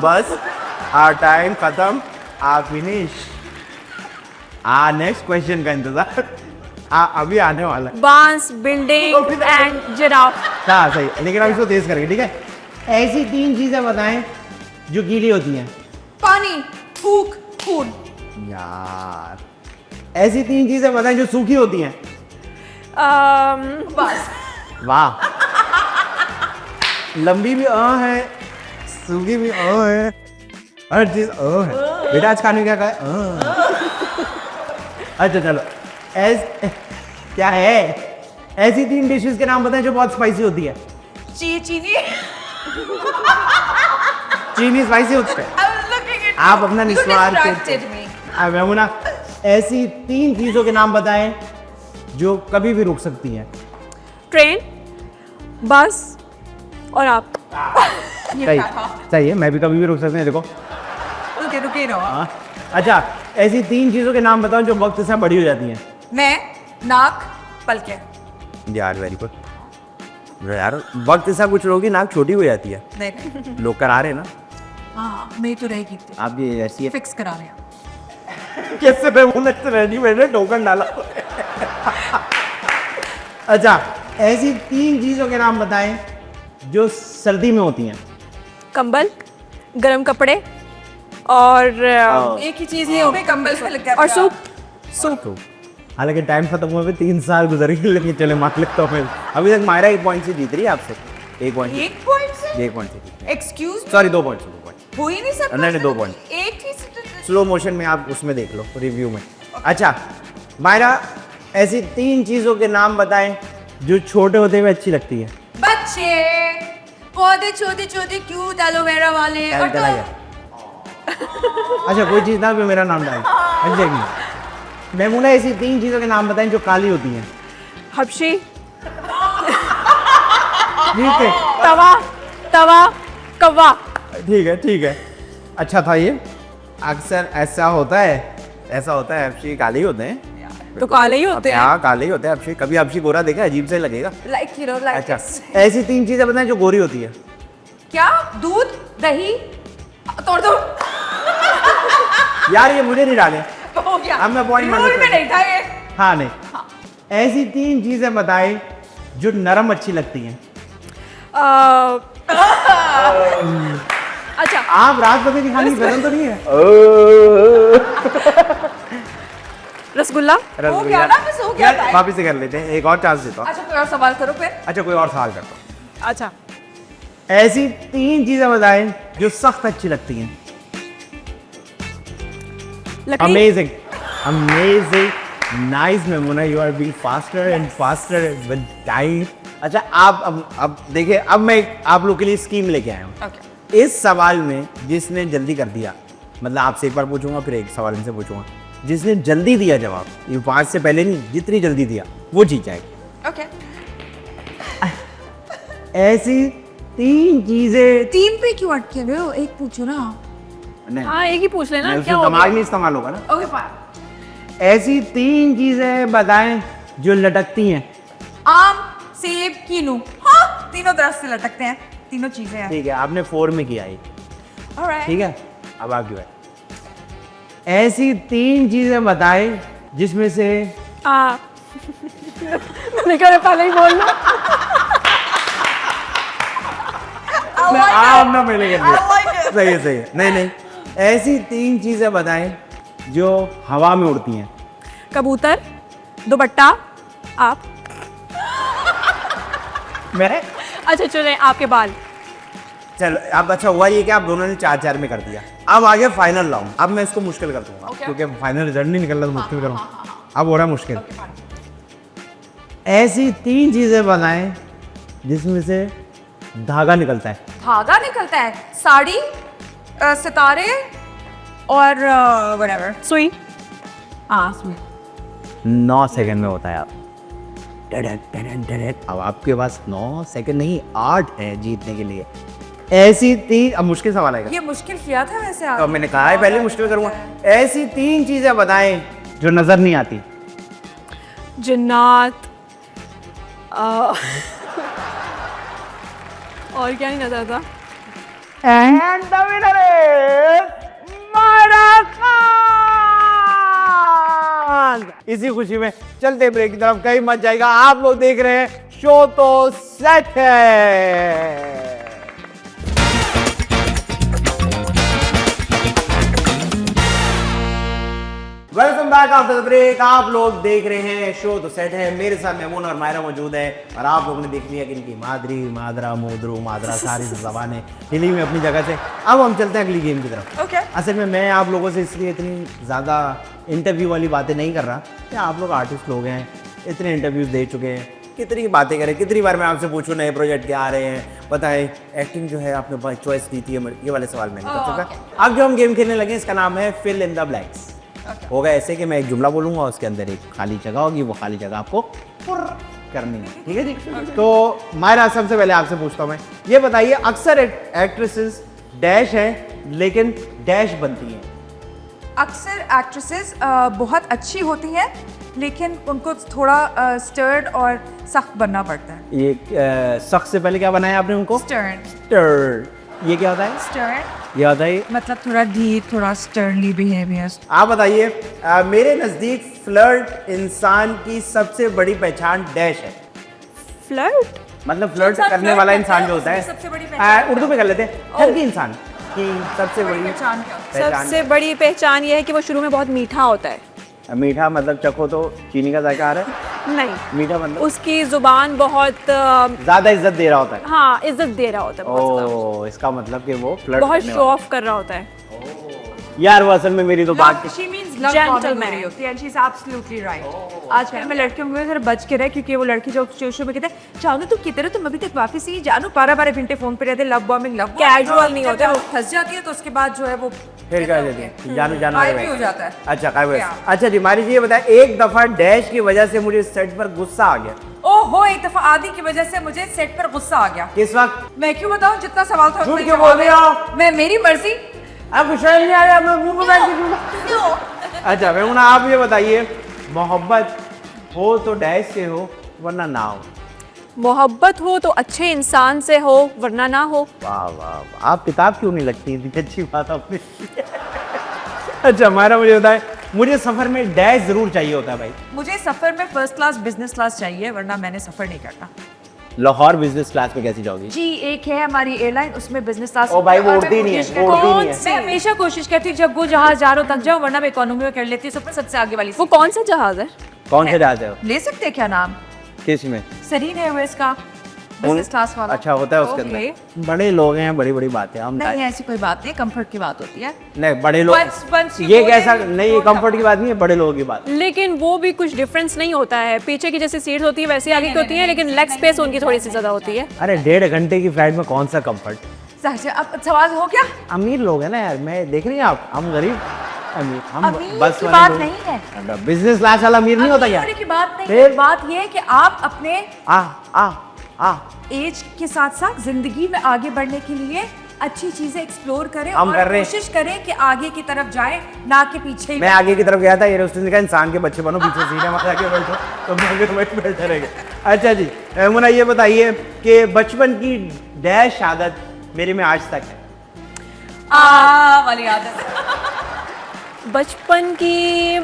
बस टाइम खत्म। फिनिश। नेक्स्ट क्वेश्चन का इंतजार अभी आने वाला है। बांस, बिल्डिंग एंड जिराफ। हाँ सही, लेकिन अब इसको तेज करेंगे। ठीक है। ऐसी 3 चीजें बताएं जो गीली होती हैं। पानी, थूक, खून। यार ऐसी 3 चीजें बताएं जो सूखी होती हैं। बस। वाह लंबी भी है, सूखी भी है, हर चीज है। बेटा आज खाने क्या खाए? अच्छा चलो क्या है ऐसी 3 डिशेस के नाम बताएं जो बहुत स्पाइसी होती है। चीनी। चीनी स्पाइसी होती है। आप अपना निस्वार्थ मैं हूं ना। ऐसी 3 चीजों के नाम बताएं जो कभी भी रुक सकती हैं। ट्रेन, बस और आप। सही है, मैं भी कभी भी रुक सकते हैं। देखो रुके रहो। अच्छा ऐसी 3 चीजों के नाम बताओ जो वक्त से बड़ी हो जाती हैं। मैं, नाक, पलके। यार वेरी गुड। यार वक्त से कुछ लोगों की नाक छोटी हो जाती है। नहीं लोग करा रहे हैं ना। हाँ मैं तो रहेगी। आप ये ऐसी है फिक्स करा रहे हैं। कैसे रेडी मैंने टोकन डाला। अच्छा ऐसी 3 चीजों के नाम बताएं जो सर्दी में होती हैं। कंबल, गरम कपड़े और एक ही चीज नहीं होगी, कंबल से लेकर और सूप। हालांकि टाइम खत्म हुए 3 साल गुजर गए, लेकिन चले मार लेता हूँ। अभी तक मायरा 1 पॉइंट से जीत रही है आपसे। 1 पॉइंट से 1 पॉइंट से। एक्सक्यूज सॉरी 2 पॉइंट हो ही नहीं सकता। नहीं 2 पॉइंट। एक ही से स्लो मोशन में आप उसमें देख लो रिव्यू में। अच्छा मायरा ऐसी 3 चीजों के नाम बताएं जो छोटे होते हुए अच्छी लगती है। बच्चे, पौधे छोटे छोटे क्यूट एलोवेरा वाले। और तो अच्छा कोई चीज ना भी मेरा नाम डाल। अच्छा मेमूना ऐसी 3 चीजों के नाम बताएं जो काली होती हैं। हबशी, ठीक है तवा, कव्वा। ठीक है। अच्छा था ये। अक्सर ऐसा होता है अफशी काले ही होते हैं। तो काले ही होते हैं। हाँ काले ही होते हैं अफशी। कभी अफशी गोरा देखा? अजीब से लगेगा। Like you know like. अच्छा ऐसी 3 चीजें बताएं जो गोरी होती है। क्या? दूध, दही, तोड़ दो। यार ये मुझे नहीं डाले। हो गया। अब मैं पॉइंट रूल में नहीं था ये। हाँ नहीं। ऐसी 3 चीजें बताएं जो नरम अच्छी लगती हैं। अच्छा आप रात बजे की खाने की पसंद तो नहीं है? रसगुल्ला। हो गया ना, बस हो गया था। वापिस से कर लेते हैं, एक और चांस देता हूँ। अच्छा कोई और सवाल करो फिर। अच्छा कोई और सवाल करता हूँ। अच्छा ऐसी 3 चीजें बताएं जो सख्त अच्छी लगती हैं। लकड़ी। Amazing nice Memona, you are being faster and faster with time. अच्छा अब देखिए, अब मैं आप लोग के लिए स्कीम लेके आया हूँ। Okay. इस सवाल में जिसने जल्दी कर दिया, मतलब आपसे एक बार पूछूंगा फिर एक सवाल इनसे पूछूंगा, जिसने जल्दी दिया जवाब, ये 5 से पहले नहीं, जितनी जल्दी दिया वो जीत जाएगा। Okay. ऐसी 3 चीजें 3 पे क्यों अटके हुए हो? एक पूछो ना। नहीं, हाँ एक ही पूछ लेना, नहीं, क्या उसमें हो दिमाग गया? नहीं इस्तेमाल होगा ना। Okay fine. ऐसी 3 चीजें बताएं जो लटकती हैं। आम, सेब, कीनू। हाँ, तीनों तरफ से लटकते हैं, तीनों चीजें हैं। ठीक है, आपने 4 में किया ये, Alright. ठीक है। अब आपकी बात। ऐसी 3 चीजें बताएं जिसमें से मैंने कहा पहले ही बोल लो। I like आप it. ना पहले कर I like it. सही है, सही है। नहीं नहीं, ऐसी 3 चीजें बताएं जो हवा में उड़ती हैं। कबूतर, दुपट्टा, आप। मैं अच्छा चले, आपके बाल। चलो, अब अच्छा हुआ ये कि आप दोनों ने 4-4 में कर दिया। अब आगे फाइनल राउंड, अब मैं इसको मुश्किल कर दूंगा Okay. क्योंकि फाइनल रिजल्ट नहीं निकल रहा तो मुश्किल करूँ। अब हो रहा है मुश्किल। ऐसी 3 चीजें बताएं जिसमें से धागा निकलता है। धागा निकलता है, साड़ी, सितारे और whatever. सुई। हाँ, सुई। 9 सेकंड में होता है। आप अब आपके पास 9 सेकंड नहीं 8 है जीतने के लिए। ऐसी 3, अब मुश्किल सवाल आएगा। ये मुश्किल किया था वैसे तो आपने। मैंने कहा है पहले मुश्किल करूंगा। ऐसी 3 चीजें बताएं जो नजर नहीं आती। जिन्नात, और क्या नहीं नजर था? And the winner is Myra Khan. इसी खुशी में चलते ब्रेक की तरफ, कहीं मत जाएगा। आप लोग देख रहे हैं शो तो सेट है। Welcome back after the break. आप लोग देख रहे हैं शो तो सेट है। मेरे साथ मेमून और मायरा मौजूद है और आप लोगों ने देख लिया कि इनकी मादरी, मादरा, मोदरू, मादरा सारी जबानें हिली हुई अपनी जगह से। अब हम चलते हैं अगली गेम की तरफ। Okay. असल में मैं आप लोगों से इसलिए इतनी ज़्यादा इंटरव्यू वाली बातें नहीं कर रहा कि आप लोग आर्टिस्ट लोग हैं, इतने इंटरव्यूज़ दे चुके हैं, कितनी बातें करें, कितनी बार मैं आपसे पूछूं नए प्रोजेक्ट क्या आ रहे हैं, बताएं। एक्टिंग जो है आपने चॉइस दी थी, ये वाले सवाल मैंने कर चुका। अब जो हम गेम खेलने लगे इसका नाम है फिल इन द ब्लैंक्स। होगा ऐसे कि मैं एक जुमला बोलूंगा, उसके अंदर एक खाली जगह होगी, वो खाली जगह आपको पुर करनी है, ठीक है जी। तो मायरा, सबसे पहले आपसे पूछता हूँ मैं, ये बताइए अक्सर एक्ट्रेसेस डैश हैं लेकिन डैश बनती हैं। अक्सर एक्ट्रेसेस बहुत अच्छी होती हैं लेकिन उनको थोड़ा स्टर्ड और सख्त बनना पड़ता है। ये सख्त से पहले क्या बनाया आपने उनको? स्टर्न। स्टर्ड। ये क्या होता है? स्टर्न ये होता है मतलब थोड़ा ढीठ, थोड़ा स्टर्नली बिहेवियर। आप बताइए, मेरे नज़दीक फ्लर्ट इंसान की सबसे बड़ी पहचान डैश है। फ्लर्ट? मतलब फ्लर्ट इंसान करने flirt वाला करता इंसान है, जो होता है, उसकी सबसे बड़ी पहचान उर्दू में कर लेते हैं, हर की इंसान की सबसे बड़ी पहचान क्या? सबसे बड़ी पहचान ये है कि वो शुरू में बहुत मीठा होता है। मीठा मतलब चखो तो चीनी का जायका आ रहा है। नहीं, मीठा मतलब उसकी जुबान बहुत ज्यादा इज्जत दे रहा होता है। हाँ, इज्जत दे रहा होता है बहुत ज़्यादा। ओ, इसका मतलब कि वो फ्लर्ट बहुत करने शो ऑफ कर रहा होता है। वाला। यार वो असल में मेरी तो बात She means love Gentleman. bombing हो रही होती है and she's absolutely right. आजकल मैं लड़कियों को थोड़ा बच के रहे क्योंकि वो लड़की जो शुरू में कहते हैं जानू तुम कितने, तुम अभी तक वापस ही जानू 12-12 घंटे फोन पे रहते, लव बॉम्बिंग लव Casual नहीं होते वो। फंस जाती है तो उसके बाद जो है वो फिर क्या देते हैं, जानू जानू गायब वाले भी हो भाई। जाता है। अच्छा काय क्या? अच्छा जी, मारी जी ये बताए, एक दफा डैश की वजह से मुझे सेट पर गुस्सा आ गया। ओहो, एक दफा आदि की वजह से मुझे सेट पर गुस्सा आ गया। किस वक्त? मैं क्यों बताऊं, जितना सवाल था झूठ उतना ही क्यों जवाब बोल है। रही हो? मैं मेरी मर्जी। आपको शर्म नहीं आ रहा? मैं मुंह में बैठ के दूंगा। अच्छा मेमुना, आप ये बताइए, मोहब्बत हो तो डैश से हो वरना ना हो। मोहब्बत हो तो अच्छे इंसान से हो वरना ना हो। वाह वाह वाह, आप किताब क्यों नहीं लगती? इतनी अच्छी बात आपने। अच्छा हमारा, मुझे बताए, मुझे सफर में डैश जरूर चाहिए होता है भाई। मुझे सफर में फर्स्ट क्लास बिजनेस क्लास चाहिए वरना मैंने सफर नहीं करना। लाहौर बिजनेस क्लास में कैसी जाओगी? जी, एक है हमारी एयरलाइन, उसमें बिजनेस क्लास। ओ भाई, वो उड़ती नहीं है, वो उड़ती नहीं है। मैं हमेशा कोशिश करती हूँ जब वो जहाज जा रहा हो तक जाओ, वरना मैं इकोनॉमी में कर लेती हूँ, सबसे आगे वाली वो कौन सा जहाज है? कौन से जहाज है? ले सकते हैं क्या नाम? किस में? सरीन एयरवेज का। बिजनेस क्लास वाला। अच्छा होता है उसके Okay. अंदर। बड़े लोग हैं, बड़ी बड़ी बातें हम नहीं ऐसी कोई बात नहीं, कंफर्ट की बात होती है। नहीं बड़े लोग once you ये go कैसा there, नहीं, ये कंफर्ट की बात नहीं है, बड़े लोगों की बात। लेकिन वो भी कुछ डिफरेंस नहीं होता है, पीछे की जैसे सीट होती है वैसे आगे की होती है, लेकिन लेग स्पेस उनकी थोड़ी सी ज़्यादा होती है। अरे 1.5 घंटे की फ्लाइट में कौन सा कंफर्ट। अच्छा, अब सवाल हो गया। अमीर लोग हैं ना यार, मैं देख रही हैं आप, हम गरीब अमीर, हम अमीर बस की वाले बात लोग। नहीं है, बिजनेस क्लास वाला अमीर नहीं होता अमीर क्या? होने की बात नहीं फिर? है, बात ये है कि आप अपने आ एज के साथ साथ जिंदगी में आगे बढ़ने के लिए अच्छी चीजें एक्सप्लोर करें हम और कर रहे हैं। कोशिश करें कि आगे की तरफ जाएं, ना कि पीछे ही। मैं आगे की तरफ गया था, ये उसने कहा इंसान के बच्चे बनो, पीछे सीधे मार के बैठो, तो मैं भी वहीं बैठे रह गए। अच्छा जी, मुन्ना ये बताइए कि बचपन की डैश आदत मेरे में आज तक है। वाली आदत। बचपन की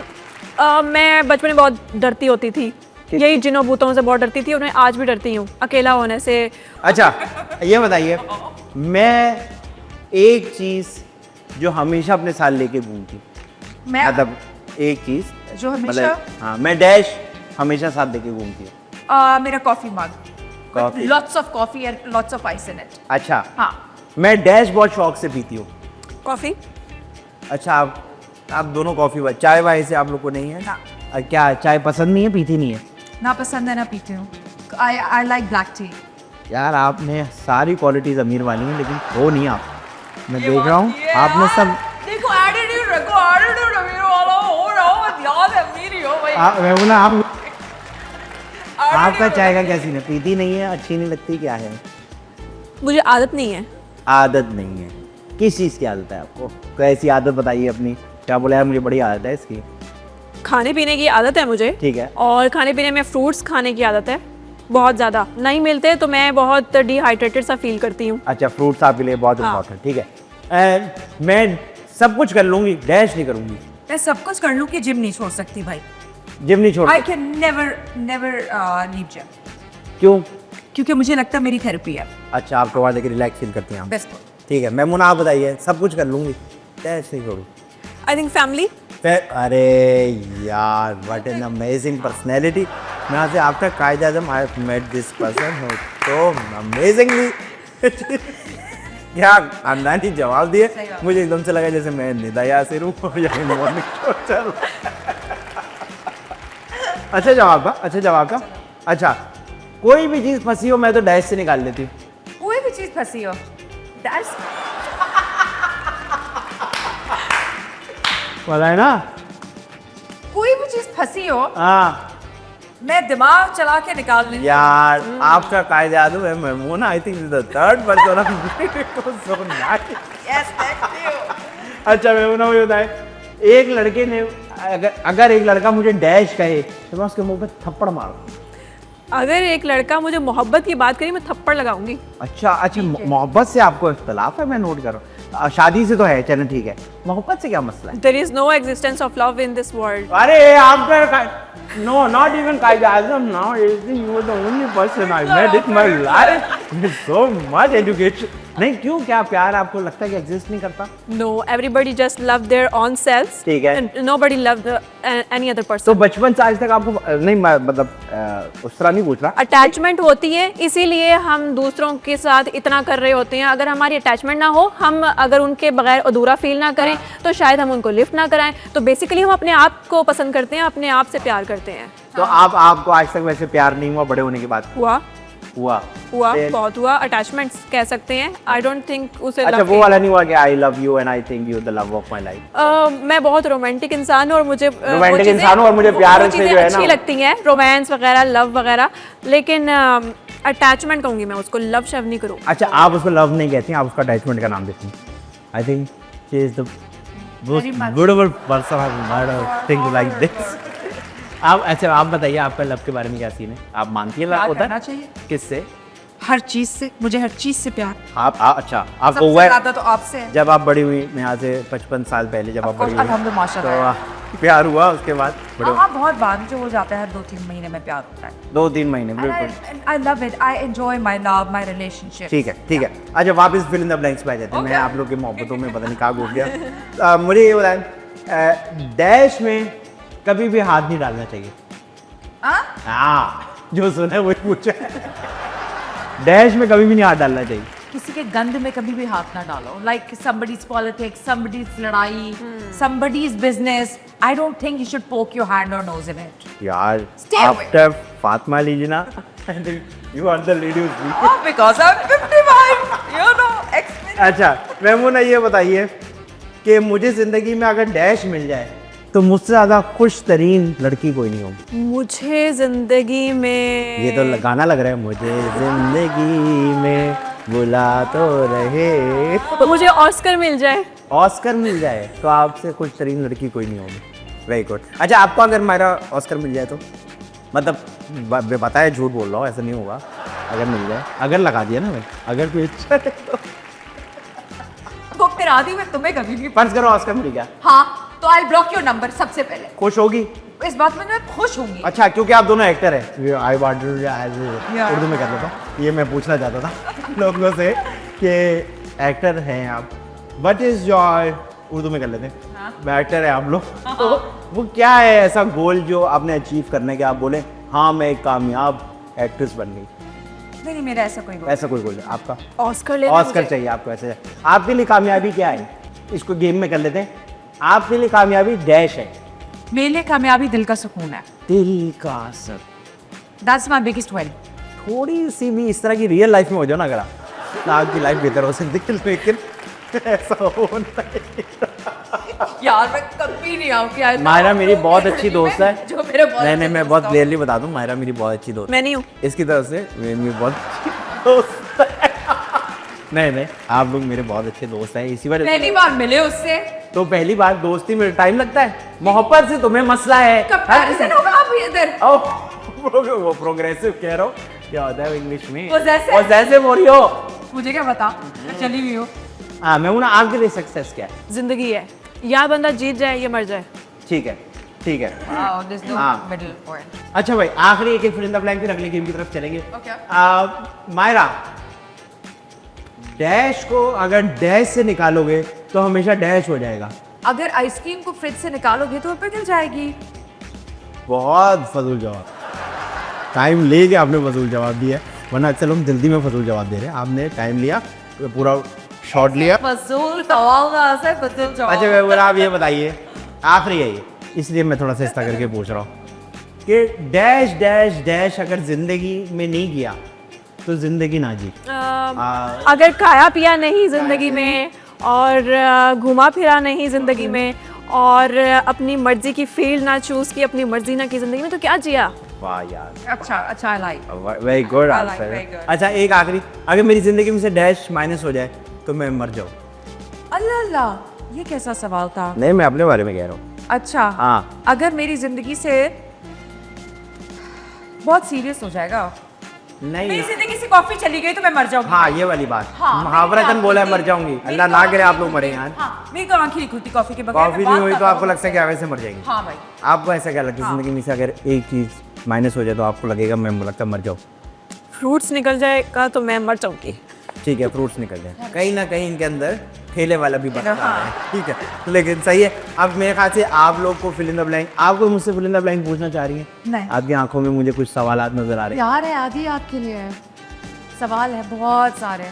मैं बचपन में बहुत डरती होती थी, यही जिनों भूतों से बहुत डरती थी और मैं आज भी डरती हूँ अकेला होने से। अच्छा ये बताइए, मैं एक चीज जो हमेशा अपने साथ लेके घूमती, मैं मतलब एक चीज जो हमेशा मतलब हाँ, मैं डैश हमेशा साथ लेके घूमती हूँ। मेरा coffee mug, Coffee. Lots of coffee and lots of ice in it. अच्छा हाँ, मैं डैश बहुत शौक से पीती हूँ। कॉफ़ी अच्छा आप दोनों कॉफी, चाय वाय से आप लोग को नहीं है ना। क्या चाय पसंद नहीं है, पीती नहीं है? ना पसंद है ना पीती हूँ। I like black T. यार आपने सारी क्वालिटीज अमीर वाली हैं, लेकिन हो नहीं आप। मैं देख रहा हूँ आपने सब। देखो एटीट्यूड रखो, एटीट्यूड अमीर वाला हो रहा हो, याद है अमीर ही हो भाई। मैं बोला आप आपका चाय का क्या सीन है? पीती नहीं है, अच्छी नहीं लगती, क्या है? मुझे आदत नहीं है। आदत नहीं है? किस चीज़ की आदत है आपको? कोई ऐसी आदत बताइए अपनी, क्या बोला यार मुझे बड़ी आदत है इसकी। खाने पीने की आदत है मुझे, ठीक है। और खाने पीने में फ्रूट्स खाने की आदत है बहुत ज़्यादा। नहीं मिलते तो मैं बहुत डिहाइड्रेटेड सा फील करती हूँ। अच्छा फ्रूट्स आपके लिए बहुत हाँ। इम्पोर्टेंट, ठीक है। मैं सब कुछ कर लूँगी, डैश नहीं करूँगी। मैं सब कुछ कर लूँ कि जिम नहीं छोड़ सकती भाई। जिम नहीं छोड़ I can never leave gym, क्यों? क्योंकि मुझे लगता है मेरी थेरेपी है। अच्छा आप टोवा देकर रिलैक्स फील करती हैं आप। बेस्ट। ठीक है, मैमुना आप बताइए, सब कुछ कर लूँगी, डैश नहीं छोड़ू। I think family. अरे यार व्हाट एन अमेजिंग पर्सनैलिटी। मैं आज आपका कायदे आजम, I have met this person who so amazingly. क्या खानदानी जवाब दिए, मुझे एकदम से लगा जैसे मैं निदा यासिर हूँ और यही मॉर्निंग शो चल। अच्छा जवाब था, अच्छा जवाब था। अच्छा कोई भी चीज़ फंसी हो मैं तो डैश से निकाल लेती हूँ। कोई भी चीज फंसी हो, दैट्स पता है ना? कोई भी चीज फंसी हो हाँ मैं दिमाग चला के निकाल लेती हूँ। यार आपका कायदे आजम है Maimuna, I think the third person of so nice. Yes, thank you. अच्छा मैमुना मुझे बताए, एक लड़के ने अगर एक लड़का मुझे डैश कहे तो मैं उसके मुंह पे थप्पड़ मारूं। अगर एक लड़का मुझे मोहब्बत की बात करी मैं थप्पड़ लगाऊंगी। अच्छा मोहब्बत से आपको इख्तलाफ है, मैं नोट कर रहा हूँ। शादी से तो है, चलो ठीक है, मोहब्बत से क्या मसला है? There is no existence of love in this world. अरे आपका नो नॉट इवन कायदे आजम now, you are the only person I met in my life with so much education. नहीं क्यों, क्या प्यार आपको लगता है कि एग्जिस्ट नहीं करता? No, everybody just love their own selves. ठीक है। नोबडी लव एनी अदर तो पर्सन। बचपन से आज तक आपको नहीं, मैं मतलब उस तरह नहीं पूछ रहा। अटैचमेंट होती है, इसीलिए हम दूसरों के साथ इतना कर रहे होते हैं। अगर हमारी अटैचमेंट ना हो, हम अगर उनके बगैर अधूरा फील ना करें तो शायद हम उनको लिफ्ट ना कराएं। तो बेसिकली हम अपने आप को पसंद करते हैं, अपने आप से प्यार करते हैं। तो आपको आज तक वैसे प्यार नहीं हुआ बड़े होने के बाद? हुआ हुआ बहुत हुआ। अटैचमेंट्स कह सकते हैं। आई डोंट थिंक उसे अच्छा love वो वाला नहीं हुआ कि I love you and I think you the love of my life? मैं बहुत रोमांटिक इंसान हूँ और मुझे रोमांटिक इंसान हूँ और मुझे प्यार से जो है ना अच्छी लगती हैं, रोमांस वगैरह, लव वगैरह। लेकिन अटैचमेंट कहूँगी मैं उसको, लव शब्द नहीं करूँ। अच्छा आप उसको लव नहीं कहती हैं, आप उसका अटैचमेंट का नाम देती हैं। I think she is the most beautiful person I have never think like this. आप अच्छा आप बताइए आपका लव के बारे में क्या सीन है? आप मानती हैं लव प्यार होता करना है? चाहिए किससे? हर चीज से, मुझे हर चीज से प्यार। अच्छा आपको सबसे हुआ है ज्यादा तो आपसे है। जब आप बड़ी हुई, मैं आज से 55 साल पहले जब आप बड़ी हुई अल्हम्दुलिल्लाह, तो माशाल्लाह। प्यार हुआ उसके बाद? बड़े हाँ बहुत बाद जो हो जाता है, हर 2-3 महीने में प्यार होता है। 2-3 महीने बिल्कुल। I love it, I enjoy my love, my relationship. ठीक है ठीक है। अच्छा वापस फिल इन द ब्लैंक्स पे आ जाते हैं। मैं आप लोग की मोहब्बतों में पता नहीं कहाँ घुस गया। मुझे ये बताएं, डैश में कभी भी हाथ नहीं डालना चाहिए। हाँ जो सुना है वही पूछा है। डैश में कभी भी नहीं हाथ डालना चाहिए। किसी के गंद में कभी भी हाथ ना डालो, लाइक somebody's politics, somebody's लड़ाई, somebody's business. I don't think you should poke your hand or nose in it. यार Stay away. आफ्टर फातिमा लीजिए ना, you are the lady Oh, because I'm 55, you know, experience. अच्छा मैमूना ये बताइए कि मुझे जिंदगी में अगर डैश मिल जाए तो मुझसे ज्यादा खुश तरीन लड़की कोई नहीं होगी। मुझे जिंदगी में ये तो गाना लग रहा है, मुझे जिंदगी में बुला तो रहे। मुझे ऑस्कर मिल जाए। ऑस्कर मिल जाए तो आपसे खुश तरीन लड़की कोई नहीं होगी। Very good. अच्छा आपको अगर मेरा ऑस्कर मिल जाए तो मतलब बताया, झूठ बोल रहा हूँ, ऐसा नहीं होगा। अगर मिल जाए, अगर लगा दिया ना भाई, अगर कोई इच्छा है तो वो फिर आदि में तुम्हें कभी नहीं। फर्ज करो ऑस्कर मिल गया, हाँ, तो I'll block your number सबसे पहले। खुश होगी? इस बात में मैं खुश होंगी। अच्छा क्योंकि आप दोनों एक्टर हैं। आई वांट उर्दू में कर देता हूँ, ये मैं पूछना चाहता था लोगों से कि एक्टर हैं आप, व्हाट इज योर, उर्दू में कर लेते हैं, मैं एक्टर है आप लोग, तो वो क्या है ऐसा गोल जो आपने अचीव करने के आप बोले हाँ मैं एक कामयाब एक्ट्रेस बन गई? नहीं, मेरा ऐसा कोई गोल। ऐसा कोई गोल है आपका? ऑस्कर लेना ऑस्कर चाहिए आपको? ऐसे आपके लिए कामयाबी क्या है? इसको गेम में कर लेते हैं। आपके लिए कामयाबी डैश है। मेरे लिए कामयाबी दिल का सुकून है। दिल का sir, That's my biggest win. थोड़ी सी भी इस तरह की रियल लाइफ में हो जाओ ना अगर आप, तो आपकी लाइफ बेहतर हो सकती है, लेकिन ऐसा हो नहीं। यार मैं कभी नहीं आऊंगी। मायरा मेरी बहुत अच्छी दोस्त है। जो मेरे बहुत नहीं मैं बहुत क्लियरली बता दूं, मायरा मेरी बहुत अच्छी दोस्त मैं नहीं हूँ। इसकी तरफ से मेरी बहुत अच्छी दोस्त है। नहीं आप लोग मेरे बहुत अच्छे दोस्त हैं, इसी वजह पहली बार मिले उससे। तो पहली बार दोस्ती में टाइम लगता है, मोहब्बत से तुम्हें मसला है। कंपैरिजन होगा आप इधर। वो प्रोग्रेसिव कह रहा हूँ, क्या होता है इंग्लिश में? Possessive? पॉसेसिव हो रही हो। मुझे क्या पता, मैं चली हुई हूँ। हाँ मैं ना, आपके लिए सक्सेस क्या है? जिंदगी है, या बंदा जीत जाए या मर जाए। ठीक है ठीक है। Wow, there's no हाँ। middle point. अच्छा भाई आखिरी एक फिर इन द ब्लैंक, फिर अगली गेम की तरफ चलेंगे। Okay. मायरा, डैश को अगर डैश से निकालोगे तो हमेशा डैश हो जाएगा। अगर आइसक्रीम को फ्रिज से निकालोगे तो वो पिघल जाएगी। बहुत फजूल जवाब, टाइम लेके आपने फजूल जवाब दिया, वरना चलो हम जल्दी में फजूल जवाब दे रहे हैं, आपने टाइम लिया, पूरा शॉट लिया। फजूल सवाल का असर फजूल जवाब। अच्छा मैं बोला, आप ये बताइए, आखिरी है ये, इसलिए मैं थोड़ा सा इस्ता करके पूछ रहा हूँ कि डैश डैश डैश अगर जिंदगी में नहीं किया तो जिंदगी ना जी। अगर खाया पिया नहीं जिंदगी में, और घुमा फिरा नहीं जिंदगी में, और अपनी मर्जी की फील्ड ना चूज की, अपनी मर्जी ना की जिंदगी में, तो क्या जिया? वाह यार, अच्छा I like. Very good I like, answer. very good. अच्छा एक आखिरी, अगर मेरी जिंदगी में से डैश माइनस हो जाए तो मैं मर जाऊँ? अल्लाह अल्लाह, ये कैसा सवाल था? नहीं मैं अपने बारे में कह रहा हूँ। अच्छा हाँ। अगर मेरी जिंदगी से बहुत सीरियस हो जाएगा, मेरी नहीं जिंदगी से कॉफी चली गई तो मैं मर जाऊंगी। हाँ ये वाली बात, हाँ, मुहावरतन मेरी बोला है तो मर आंखें जाऊंगी, नहीं- अल्लाह मेरी ना तो करे आप लोग आंखें मरे नहीं- यार। हाँ, मेरी तो आंखें नहीं खुलती कॉफी के बगैर। कॉफी मैं नहीं हुई बात तो कर आपको रहा लगता है कि वैसे मर जाएंगी। हूँ। हाँ भाई, आपको ऐसा क्या लगता है जिंदगी में से अगर एक चीज माइनस हो जाए तो आपको लगेगा मैं लगता है मर जाऊँ? फ्रूट्स निकल जाएगा तो मैं मर जाऊंगी। ठीक है फ्रूट्स निकल जाए, कहीं ना कहीं इनके अंदर ठेले वाला भी बनता है, ठीक है, लेकिन सही है। अब मेरे ख्याल से आप लोग को फिल इन द ब्लैंक, आपको मुझसे फिल इन द ब्लैंक पूछना चाह रही हैं? नहीं। आपकी आंखों में मुझे कुछ सवालात नजर आ रहे हैं। प्यार है आदि आपके लिए, सवाल है बहुत सारे।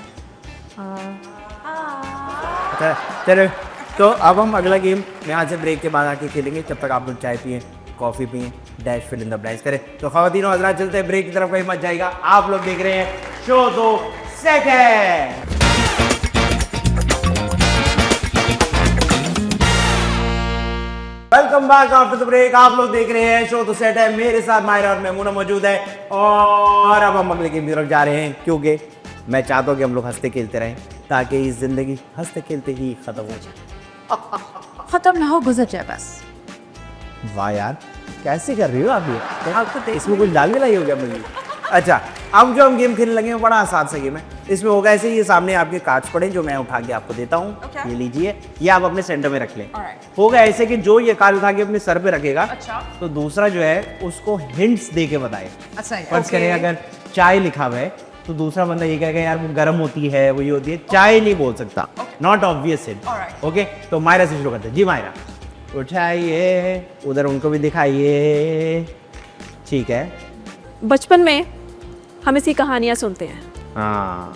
अच्छा चलो, तो अब हम अगला गेम यहाँ से ब्रेक के बाद आके खेलेंगे, जब तक आप लोग चाय पिए, कॉफ़ी पिए, dash fill in the blanks करें। तो ख़वातीन और हज़रात चलते हैं ब्रेक की तरफ, कहीं मत जाएगा। आप लोग देख रहे हैं show 2 second. Welcome back after the break. आप लोग देख रहे हैं शो तो सेट है, मेरे साथ मायरा और मैमूना मौजूद है, और अब हम अगले गेम की तरफ जा रहे हैं, क्योंकि मैं चाहता हूँ कि हम लोग हंसते खेलते रहें, ताकि इस जिंदगी हंसते खेलते ही खत्म हो जाए। खत्म ना हो, गुजर जाए बस। वाह यार, कैसे कर रही हो आप ये? आपको देख इसमें कुछ डाल के लाई हो गया मुझे? अच्छा अब जो हम गेम खेलने लगे हैं बड़ा आसान सा गेम है। इसमें होगा ऐसे, ये सामने आपके कार्ड्स पड़े जो मैं उठा के आपको देता हूँ। Okay. ये लीजिए, ये आप अपने सेंटर में रख लें। Alright. होगा ऐसे कि जो ये कार्ड उठा के अपने सर पे रखेगा, अच्छा। तो दूसरा जो है उसको हिंट्स दे के बताए। अच्छा फर्ज करें अगर चाय लिखा हुआ है तो दूसरा बंदा ये कहेगा यार वो गर्म होती है, वो ये होती है, चाय नहीं बोल सकता, not obvious it. Alright. Okay, तो मायरा से शुरू करते हैं। जी मायरा, उठाइए, उधर उनको भी दिखाइए। ठीक है, बचपन में हम इसकी कहानियाँ सुनते हैं। हाँ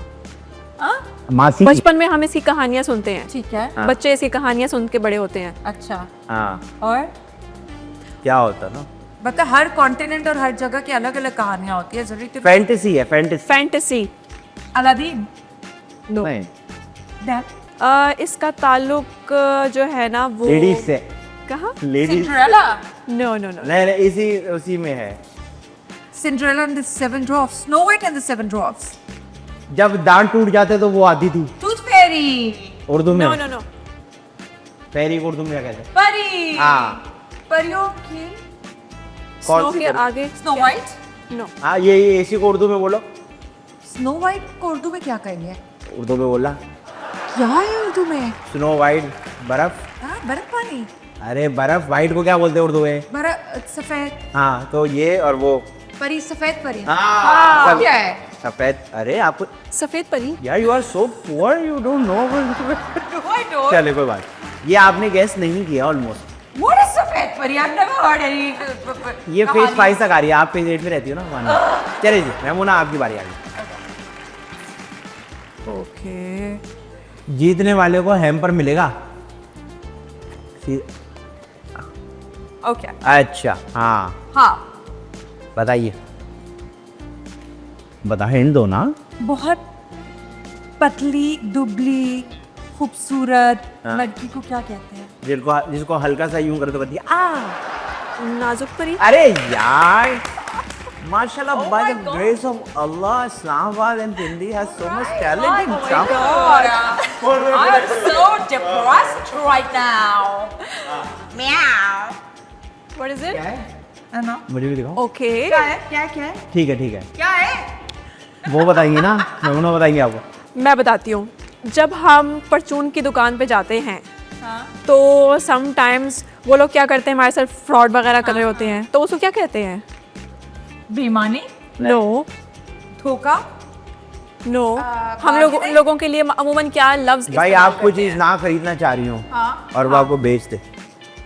हाँ? मासी की। बचपन में हम इसकी कहानियां सुनते हैं, ठीक है। हाँ। बच्चे इसकी कहानियां सुन के बड़े होते हैं। अच्छा, हाँ और क्या होता ना, बता, हर कॉन्टिनेंट और हर जगह की अलग अलग कहानियां होती है, जरूरी तो फैंटेसी है, फैंटेसी फैंटेसी। अलादीन। नो। नहीं, इसका ताल्लुक जो है ना वो लेडीज से, कहाँ? Ladies. Cinderella. No no no. नहीं नहीं, इसी उसी में है। Cinderella and the seven dwarfs, Snow White and the seven dwarfs. जब दांत टूट जाते तो वो आती थी टूथ फेरी। उर्दू में। No no no. फेरी को उर्दू में क्या कहते हैं? परी। हाँ। परियों की। कौन स्नो सी के परी? आगे स्नो वाइट। नो। हाँ ये इसी को उर्दू में बोलो। स्नो वाइट को उर्दू में क्या कहेंगे? उर्दू में बोला। क्या है उर्दू में? स्नो वाइट, बर्फ। हाँ, बर्फ पानी। अरे बर्फ, वाइट को क्या बोलते हैं उर्दू में? बर्फ सफेद। हाँ तो ये और वो। परी, सफेद परी। हाँ क्या है? सफेद। अरे आप सफेद परी। यार you are so poor, you don't know. I don't. चले कोई बात, ये आपने गैस नहीं किया ऑलमोस्ट। What is सफेद परी? I've never heard any. ये फेज 5 तक आ रही है, आप फेज 8 में रहती हो ना वहाँ। चले जी मैमूना, आपकी बारी आ गई। ओके। जीतने वाले को हैम्पर मिलेगा। ओके। अच्छा हाँ हाँ, बताइए, बता, हिंट दो ना। बहुत पतली दुबली खूबसूरत हाँ। लड़की को क्या कहते हैं? जिसको हल्का सा यूं करे तो कहती है आ। नाजुक परी। अरे यार माशाल्लाह, Oh by my the God. grace of Allah, Islamabad and Hindi has so much talent in Oh my some. God. I'm so depressed right now. Meow. What is it? है ना? मुझे भी दिखाओ। ओके। क्या है? क्या है? क्या है? ठीक है ठीक है, क्या है? वो बताएंगे ना, मैमूना बताएंगे आपको। मैं बताती हूँ। जब हम परचून की दुकान पे जाते हैं हाँ। तो समटाइम्स वो लोग क्या करते हैं, हमारे साथ फ्रॉड वगैरह कर रहे होते हैं, तो उसको क्या कहते हैं? बेईमानी, नो धोखा। नो। हम लोगों के लिए अमूमन क्या लफ्ज भाई इस्तेमाल आप कोई चीज ना खरीदना चाह रही हो हाँ। और वो आपको बेच दे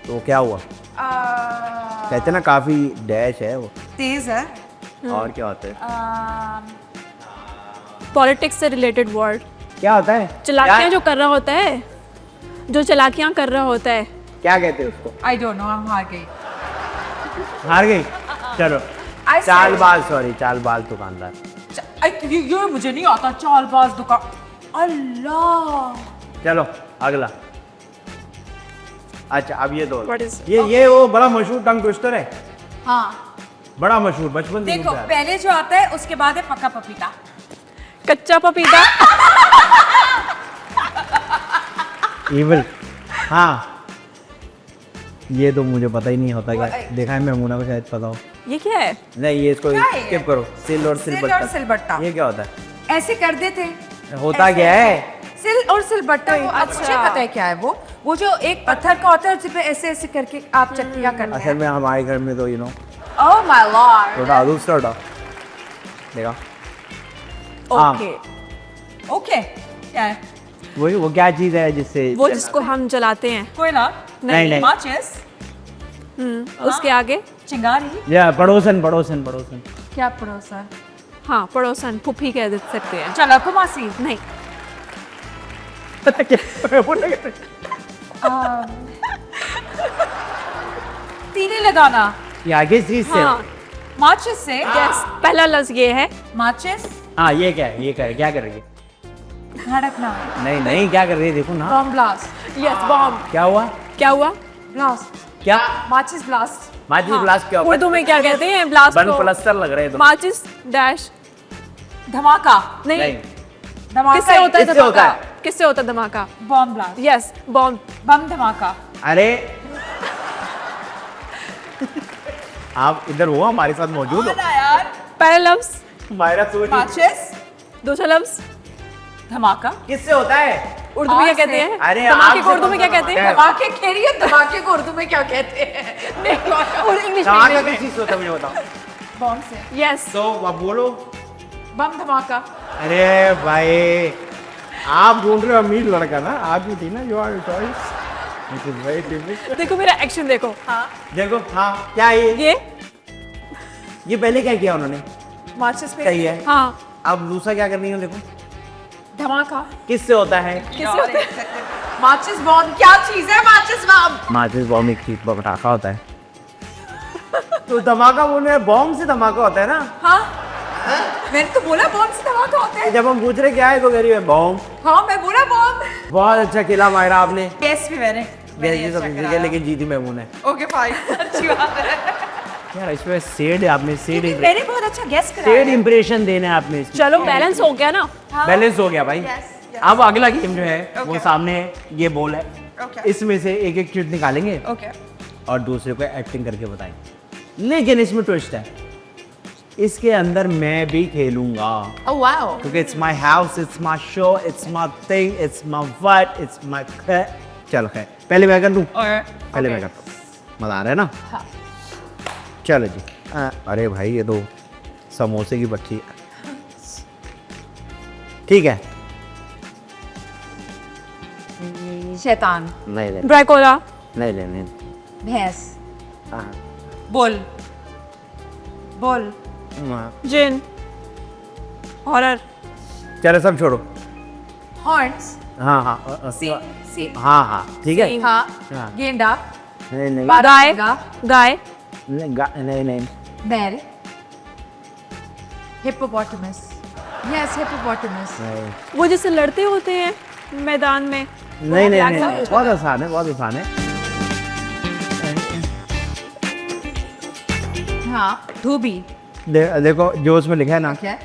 तो क्या हुआ? कहते हैं ना काफी डैश है वो। तेज है। और क्या होता है? पॉलिटिक्स से रिलेटेड वर्ड। क्या होता है? चालाकियाँ क्या- जो कर रहा होता है, जो चालाकियाँ कर रहा होता है। क्या कहते हैं उसको? I don't know, I'm हार गई। हार गई? चलो I said- Chaalbaaz, sorry Chaalbaaz दुकानदार। ये मुझे नहीं आता, चालबाज दुकान। अल्लाह। चलो अगला। अच्छा अब ये दो। What is- ये वो बड़ा मशहूर टंग ट्विस्टर है, हाँ, बड़ा मशहूर, बचपन से देखो सुनते आ रहे पहले जो आता है उसके बाद है पक्का पपीता। कच्चा पपीता। हैं। Evil। हाँ ये तो मुझे पता ही नहीं होता क्या। देखा है मैमूना को शायद पता हो। ये क्या है? नहीं ये इसको क्या है ये? स्किप करो। सिल और सिल सिलबट्टा। और सिलबट्टा। ये क्या होता है? ऐसे कर देते। होता ऐसे- क्या है? सिल और सिलबट्टा, वो अच्छा। मुझे पता है क्या है वो जो एक पत्थर का होता है उस पे ऐसे ऐसे करके आप चक्रियां करते असल हैं। में हमारे घर में तो ओह माय लॉर्ड। उठा दूसरा उठा। देखा? हाँ। ओके। ओके, क्या है? वही वो क्या चीज है जिससे वो जिसको हम जलाते हैं। कोयला? नहीं। माचिस? उसके आगे चिंगारी? या पड़ोसन पड़ोसन पड़ोसन। क्या पड़ोसन? हाँ पड़ोसन, फुफी कह सकते हैं। चलो कुमासी। नहीं। तीली लगाना। ये आगे चीज से। हाँ माचिस से? यस, पहला लफ्ज ये है। माचिस? हाँ ये क्या है? ये क्या कर रही है? धड़कना। नहीं क्या कर रही है? देखो ना बम ब्लास्ट। Yes, bomb. क्या हुआ? क्या हुआ? ब्लास्ट। क्या माचिस ब्लास्ट। माचिस ब्लास्ट क्या होता उर्दू है? में क्या कहते हैं ब्लास्ट बन को? प्लस्तर लग रहे हैं तो। माचिस डैश। धमाका। नहीं। नहीं धमाका किससे होता है किससे धमाका? होता है? किससे होता है धमाका? बम ब्लास्ट। Yes, bomb. बम धमाका। अरे आप इधर हो, हमारे साथ मौजूद हो। यार। पहला लफ्ज, मायरा सोच माचिस। दूसरा लफ्ज धमाका। किससे होता है? उर्दू में क्या आग से। कहते हैं? अरे धमाके आग को से उर्दू में क्या कहते हैं? धमाके कह रही है, धमाके को उर्दू में क्या कहते हैं? नहीं, और इंग्लिश धमाका में। किस चीज से होता है मुझे बताओ। बम से। यस। तो अब बोलो। बम धमाका। अरे भाई आप ढूंढ रहे हो अमीर लड़का ना, आप ही थी ना जो our choice. It is very typical. देखो मेरा एक्शन देखो। हाँ। देखो हाँ क्या है ये? ये ये पहले क्या किया उन्होंने? माचिस पे। सही है। हाँ अब दूसरा क्या करनी है देखो, धमाका किससे होता है? माचिस बॉम्ब क्या चीज है? माचिस बॉम्ब। माचिस बॉम्ब एक चीज पटाखा होता है। तो धमाका बोल रहे हैं, बॉम्ब से धमाका होता है ना। हाँ मैंने तो बोला बॉम्ब से धमाका होता है। जब हम पूछ रहे क्या है तो कह रही है बॉम्ब। हाँ मैं बोला बॉम्ब। बहुत अच्छा खेला मायरा आपने। गेस भी मैंने ये सब ठीक है, लेकिन जीती मैमून है। ओके फाइन अच्छी बात है। यार इसमें सेड आपने सेड मैंने बहुत अच्छा गेस कराया सेड इंप्रेशन देने आपने इसमें। चलो बैलेंस हो गया ना। बैलेंस हो गया भाई। अब अगला गेम जो है वो Okay. सामने है, ये बॉल है। Okay. इसमें से एक एक चीज निकालेंगे ओके और दूसरे को एक्टिंग करके बताएंगे। लेकिन इसमें ट्विस्ट है, इसके अंदर मैं भी खेलूंगा ओह वाओ क्योंकि it's my house, it's my show, it's my thing, it's my what, it's my चल खैर पहले मैं कर दूं। पहले मैं करता हूँ, मजा आ रहा है ना। हाँ। चलो जी। अरे भाई ये तो समोसे की बच्ची है। ठीक है। शैतान नहीं ले ड्रैकुला, नहीं लेने। भैंस हाँ बोल बोल हाँ। जिन, हॉरर, चलो सब छोड़ो। हॉर्न्स हाँ हाँ सिंह हाँ हाँ ठीक है। सिंह। हाँ हाँ। गेंडा नहीं नहीं गाय, गाय, नहीं नहीं बैल हिप्पोपोटामस यस हिप्पोपोटामस नहीं वो जैसे लड़ते होते हैं मैदान में। नहीं नहीं नहीं, बहुत आसान है, बहुत आसान है। हाँ धोबी देखो जो उसमें लिखा है ना। क्या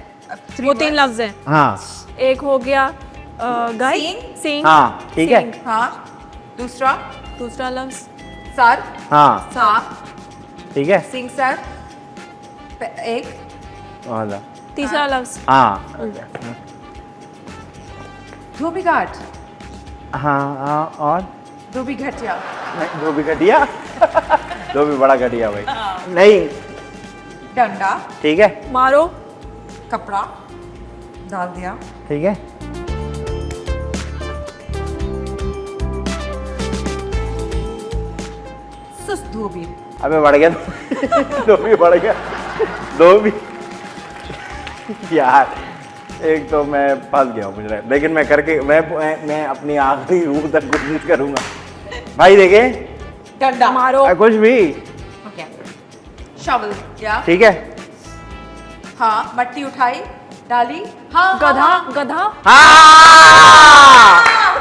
वो 3 लफ्ज हैं। हाँ एक हो गया गाय, सिंह। सिंह, हाँ ठीक है। सिंह। हाँ दूसरा दूसरा लफ्ज सर हाँ सांप ठीक है। सिंह सर एक वाला। तीसरा लफ्ज हाँ धोबी घाट हाँ हाँ और धोबी घटिया नहीं, दो भी घटिया। दो भी बड़ा घटिया भाई। नहीं डंडा ठीक है मारो, कपड़ा डाल दिया ठीक है। सुस्त धोबी अबे बढ़ गया। दो भी बढ़ गया। दो भी यार एक तो मैं फंस गया हूँ मुझे, लेकिन मैं करके मैं अपनी आखिरी रूह तक कोशिश करूंगा भाई। देखे डंडा मारो, कुछ भी ओके शॉवल क्या ठीक है। हाँ मट्टी उठाई डाली हाँ गधा, गधा, हाँ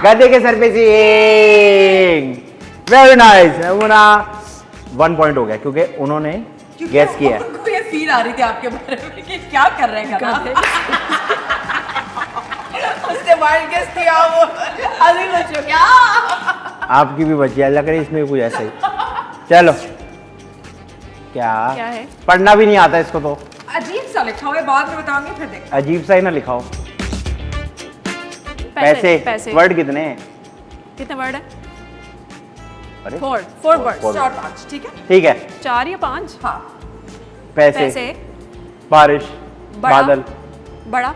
गधे के सर पे सिंग। Very nice. मुना 1 पॉइंट हो गया क्योंकि उन्होंने गेस किया है। उनको ये फील आ रही थी आपके बारे में कि क्या कर रहे हैं गधा उसने माइंड गेस किया वो अभी बच्चों क्या आपकी भी बची है, लग रही इसमें कुछ ऐसा ही। चलो क्या क्या है? पढ़ना भी नहीं आता इसको तो। अजीब सा लिखा हुआ है बाद में बताऊंगी फिर देख अजीब सा ही ना लिखाओ। पैसे पैसे। वर्ड कितने हैं? कितने वर्ड है? अरे 4 वर्ड। 4-5 ठीक है ठीक है। 4 या 5? हाँ पैसे, पैसे, बारिश, बड़ा, बादल, बड़ा,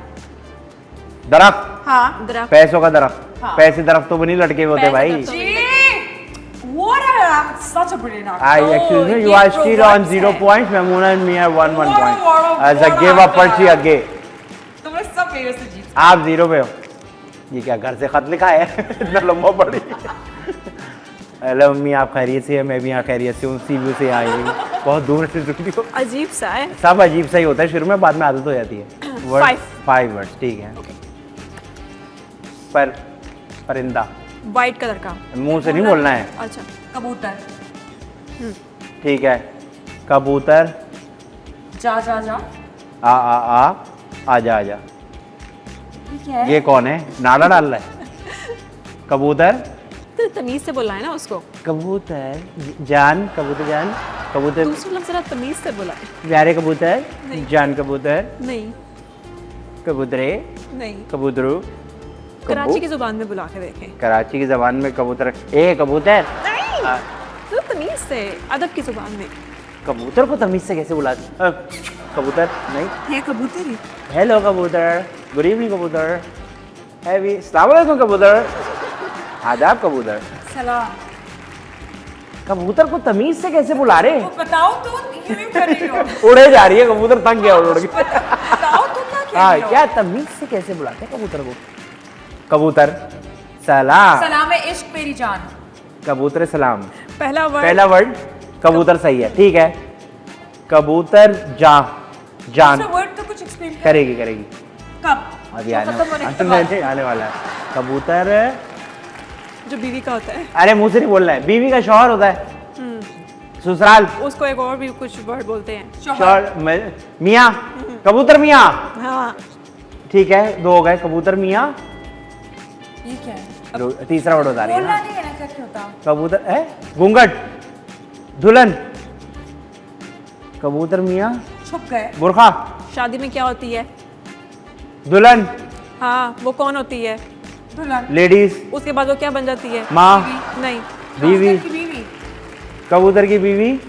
दरख्त, हाँ दरख्त, पैसों का दरख्त। हाँ। पैसे दरख्तों पे नहीं लटके हुए होते पैसे भाई। दरख्तों जी what a such a brilliant actor I excuse me, you ये are still on proverbs 0 है। points. Memuna and me are 1 What a- point. what a- As a what a give up actor। पर्ची आगे। तुमने सब मेरे से जीत आप 0 पे हो। ये क्या घर से खत लिखा है? इतना लंबा पढ़ी। हेलो मम्मी, आप खैरियत से है? मैं भी यहाँ खैरियत से हूँ। सीबीयू से आई हुई, बहुत दूर से जुड़ी हो। अजीब सा है। सब अजीब सा ही होता है शुरू में, बाद में आदत हो जाती है। वर्ड 5 वर्ड्स ठीक है। पर परिंदा, वाइट कलर का। मुंह से नहीं बोलना है। अच्छा, कबूतर ठीक है। कबूतर, जा जा जा आजा आजा। ये क्या है ये कौन है? नाड़ा डाल रहा है। कबूतर, तो तमीज से बोलना है ना उसको। कबूतर जान, कबूतर जान, कबूतर दूसरा लफ्ज जरा तमीज से बोला है। प्यारे कबूतर, नहीं। जान कबूतर, नहीं, कबूतरे, नहीं, कबूतरू, कराची की जुबान में बुला के देखें। कराची की जबान में कबूतर, ए कबूतर। नहीं, तो तमीज से, अदब की जुबान में। कबूतर को तमीज से कैसे बुलाते? कबूतर नहीं। है कबूतर ही हेलो कबूतर, गुड इवनिंग कबूतर, हैवी अस्सलाम वालेकुम कबूतर, आदाब कबूतर। सलाम कबूतर को तमीज से कैसे बुला रहे? वो बताओ तो ये नहीं कर रही हो उड़े जा रही है कबूतर, थक गया उड़ उड़ के। बताओ तो क्या हाँ क्या तमीज से कैसे बुलाते हैं कबूतर को? कबूतर सलाम, सलाम है इश्क मेरी जान। कबूतर सलाम पहला वर्ड कबूतर सही है, ठीक है। कबूतर जान वर्ड तो कुछ एक्सप्लेन करेगी कब? अभी खत्म आने वाला है। कबूतर, जो बीवी का होता है, अरे मुंह से नहीं बोलना है, बीवी का शौहर होता है, ससुराल, उसको एक और भी कुछ वर्ड बोलते हैं। शौहर, मियाँ, कबूतर मियाँ, हाँ, ठीक है, 2 हो गए। कबूतर मियाँ, ये क्या है? तीसरा वर्ड बता रही है बोलना ना। नहीं है ना, क्या होता? कबूतर है, घूंघट, दुल्हन, कबूतर मियाँ, छुप गए। बुरखा, शादी में क्या होती है? दुल्हन, हाँ, वो कौन होती है? दुल्हन, लेडीज, उसके बाद वो क्या बन जाती है? माँ, नहीं, बीवी, की बीवी। कबूतर की बीवी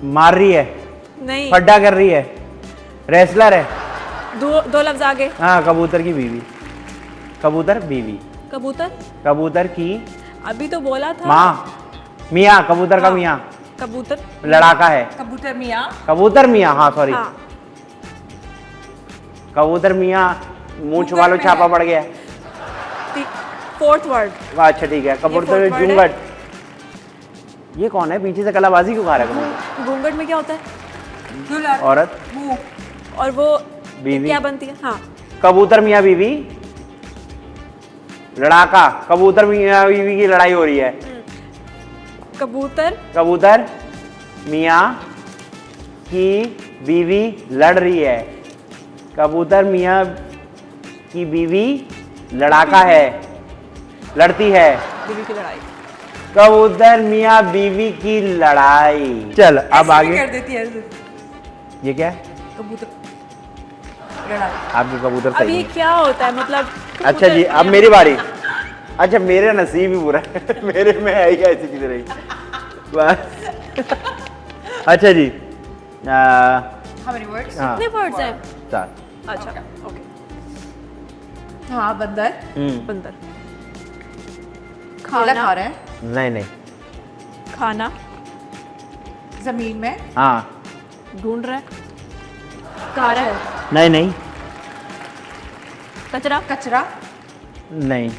मार रही है, नहीं, फड्डा कर रही है, रेसलर है। दो लफ्ज आगे। हाँ, कबूतर की बीवी, कबूतर बीवी, कबूतर की अभी तो बोला था। माँ, मियाँ, कबूतर का हाँ। मियाँ, कबूतर लड़ाका है, कबूतर मियाँ। कबूतर मियाँ, हाँ सॉरी, हाँ, कबूतर मियाँ, मुंह छुपा लो, छापा पड़ गया। 4th word. अच्छा ठीक है, कबूतर fourth word है। घूंघट, ये कौन है पीछे से कलाबाजी क्यों खा रहा है कबूतर? घूंघट में क्या होता है? दुल्हन, औरत, मुंह, और वो बीवी। क्या बनती है? हाँ, कबूतर मियाँ बीवी, लड़ाका, कबूतर मियाँ बीवी की लड़ाई हो रही है। कबूतर मियाँ की बीवी लड़ रही है, कबूतर मियाँ की बीवी लड़ाका है, लड़ती है। बीवी की लड़ाई। कबूतर मियाँ बीवी की लड़ाई। चल अब ऐसे भी आगे, कर देती है ऐसे। ये क्या है? कबूतर, लड़ाई। आपके कबूतर अब सही ये है। क्या होता है मतलब? अच्छा जी, अब मेरी बारी। अच्छा मेरा नसीब ही बुरा है मेरे में है क्या ऐसी चीज रही बस। अच्छा जी, How many words? हाँ, कितने वर्ड्स हैं? 4। अच्छा, ओके। हाँ, बंदर, बंदर। केला खा खाना, रहा है। नहीं, खाना, जमीन में हाँ, ढूंढ रहा है, खा रहा है, नहीं, कचरा, कचरा, नहीं,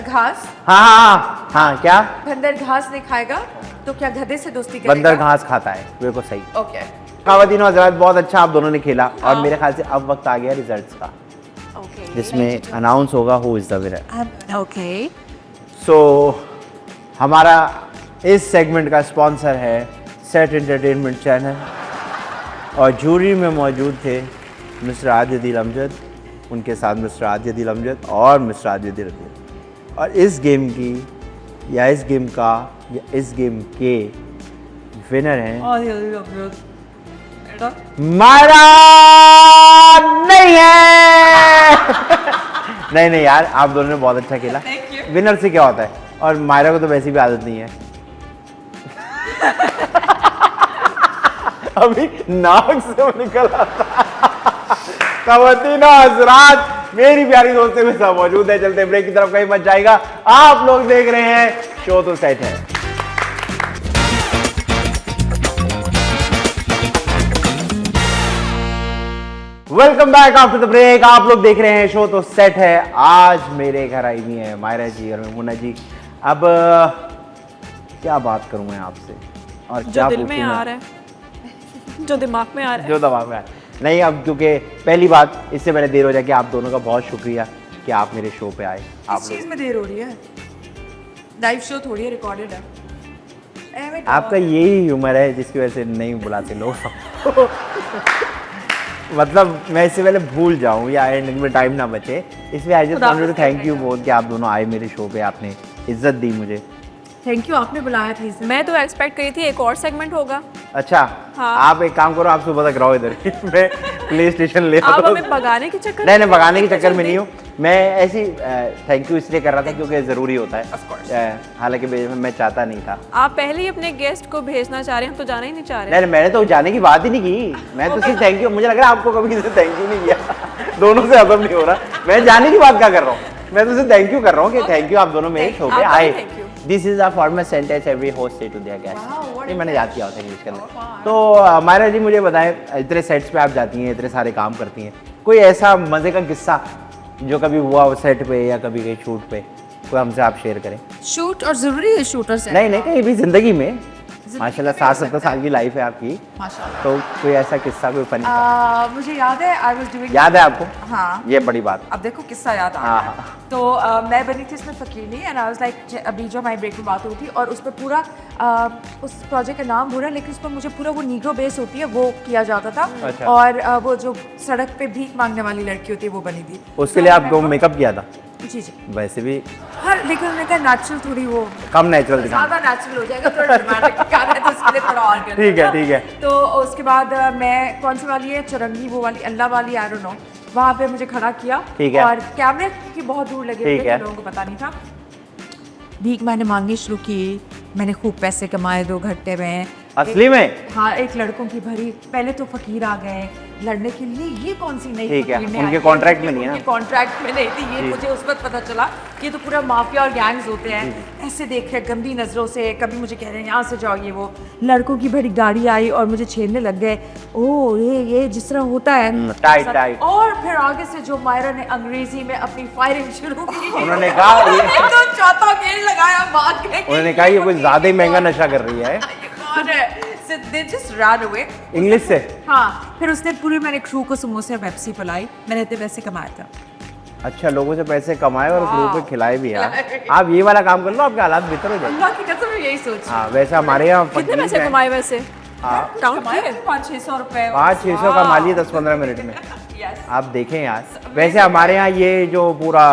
घास। हाँ, क्या? बंदर घास नहीं खाएगा तो क्या गधे से दोस्ती करेगा? बंदर घास खाता है, बिल्कुल सही। ओके। खावतीन और हज़रात, बहुत अच्छा आप दोनों ने खेला और मेरे ख्याल से अब वक्त आ गया रिजल्ट्स का, ओके, जिसमें अनाउंस होगा who is the winner. Okay. So हमारा इस सेगमेंट का स्पॉन्सर है सेट एंटरटेनमेंट चैनल और जूरी में मौजूद थे मिस्टर आदिल अमजद, उनके साथ मिस्टर आदिल अमजद और मिस्टर आदिल रफीक। और इस गेम की या इस गेम का या इस गेम के विनर हैं मायरा नहीं है नहीं यार, आप दोनों ने बहुत अच्छा खेला। विनर से क्या होता है, और मायरा को तो वैसी भी आदत नहीं है अभी नाक से निकल आता। खवातीन और हज़रात, मेरी प्यारी दोस्तों में सब मौजूद है। चलते ब्रेक की तरफ, कहीं मत जाएगा। आप लोग देख रहे हैं शो तो सेट है। Welcome back after the break. आप लोग देख रहे हैं शो तो सेट है। आज मेरे घर आई हुई है मायरा जी और मुन्ना जी। अब क्या बात करूं मैं आपसे और क्या जो दिल में पूछूं मैं? आ रहा है, जो दिमाग में आ रहा है। जो दिमाग में आ रहा है। नहीं, अब क्योंकि पहली बात, इससे पहले देर हो जाए कि आप दोनों का बहुत शुक्रिया कि आप मेरे शो पे आए। आप किस चीज में देर हो रही है? लाइव शो थोड़ी है, रिकॉर्डेड है। आपका यही ह्यूमर है जिसकी वजह से नहीं बुलाते लोग मतलब मैं इससे पहले भूल जाऊं या एंड में टाइम ना बचे, इसलिए I just wanted to thank you both कि आप दोनों आए मेरे शो पे, आपने इज्जत दी मुझे। थैंक यू, आपने बुलाया प्लीज। मैं तो एक्सपेक्ट करी थी एक और सेगमेंट होगा। अच्छा हाँ। आप एक काम करो, आप सुबह तक रहो इधर मैं प्ले स्टेशन ले आप आता हूं। हमें भगाने के चक्कर नहीं भगाने के चक्कर में नहीं हूँ मैं, ऐसी थैंक यू इसलिए कर रहा था क्योंकि ज़रूरी होता है, हालांकि मैं चाहता नहीं था। आप पहले ही अपने गेस्ट को भेजना चाह रहे हैं, हम तो जाना ही नहीं चाह रहे। नहीं मैंने तो जाने की बात ही नहीं की, मैं तो सिर्फ थैंक यू, मुझे लग रहा है आपको कभी किसी थैंक यू नहीं किया दोनों से हजम नहीं हो रहा। मैं जाने की बात क्या कर रहा हूँ, मैं तो सिर्फ थैंक यू कर रहा हूँ कि थैंक यू आप दोनों मेरे शो पे आए। This is a formal sentence every host say to their Wow, guest. what ये is मैंने that? याद किया होता है इंग्लिश के अंदर। wow. तो मायरा जी मुझे बताएं, इतने सेट्स पे आप जाती हैं, इतने सारे काम करती हैं, कोई ऐसा मज़े का किस्सा जो कभी हुआ हो सेट पे या कभी कहीं शूट पे, कोई हमसे आप शेयर करें? शूट और जरूरी है शूटर से? नहीं कहीं भी ज़िंदगी में, माशाल्लाह 60-70 साल की लाइफ है आपकी, माशाल्लाह। तो कोई ऐसा किस्सा, कोई फनी मुझे याद है आई वाज डूइंग, याद है आपको? हाँ। ये बड़ी बात। अब देखो किस्सा याद आ हाँ, रहा हाँ। है। तो मैं बनी थी इसमें फकीरनी एंड आई वाज लाइक, अभी जो हमारी ब्रेक में बात हुई थी और उस पर पूरा उस प्रोजेक्ट का नाम भूला, लेकिन उस पर मुझे पूरा वो नीग्रो बेस होती है वो किया जाता था। अच्छा। और वो जो सड़क पे भीख मांगने वाली लड़की होती है वो बनी थी। उसके लिए आपको मेकअप किया था? जी जी। वैसे भी हाँ, लेकिन उन्होंने कहा नेचुरल थोड़ी वो कम नेचुरल दिखा। ज़्यादा नेचुरल हो जाएगा, थोड़ा ड्रामेटिक दिखाना है तो उसके लिए थोड़ा और करना ठीक है, था। ठीक है। तो उसके बाद मैं कौन सी वाली है, चुरंगी वो वाली, अल्लाह वाली, आई डोंट नो, वहाँ पे मुझे खड़ा किया। ठीक है। और कैमरे की बहुत दूर लगे ठीक हुए थे, है। लोगों को पता नहीं था। भीख मैंने मांगनी शुरू की, मैंने खूब पैसे कमाए 2 घंटे में। असली में? हाँ, एक लड़कों की भरी, पहले तो फकीर आ गए लड़ने के लिए, ये कौन सी नई ठीक है, फकीर ने उनके आई है, कॉन्ट्रैक्ट में नहीं है ना? उनके कॉन्ट्रैक्ट में नहीं थी, ये जी। मुझे उस वक्त पता चला कि ये तो पूरा माफिया और गैंग्स होते हैं। ऐसे देख रहे गंदी नजरों से, कभी मुझे कह रहे हैं यहाँ से जाओ, ये वो लड़कों की भरी गाड़ी आई और मुझे छेड़ने लग गए। ओह ये जिस तरह होता है टाइट टाइट। और फिर आगे से जो मायरा ने अंग्रेजी में अपनी फायरिंग शुरू की, उन्होंने कहा ये- तो चौथा गेड़ लगाया भाग गए। उन्होंने कहा ये कोई ज्यादा ही महंगा नशा कर रही है। ये कौन है? So they just ran away. English से? हाँ, फिर उसने पूरे मैंने क्रू को समोसे और पेप्सी पिलाई, मैंने इतने पैसे कमाए थे। अच्छा, लोगों से पैसे कमाए और क्रू Wow. पे खिलाए भी यार। आप ये वाला काम कर लो, आपके हालात बेहतर हो जाएंगे। अल्लाह की कसम मैं यही सोच हाँ, वैसे हमारे यहाँ कितने फकीर पैसे हैं। कमाए वैसे? हाँ, काउंट किए? 500-600 रुपए। 500-600 का मालिए 10-15 मिनट में। Yes. आप देखें यार, वैसे हमारे यहाँ ये जो पूरा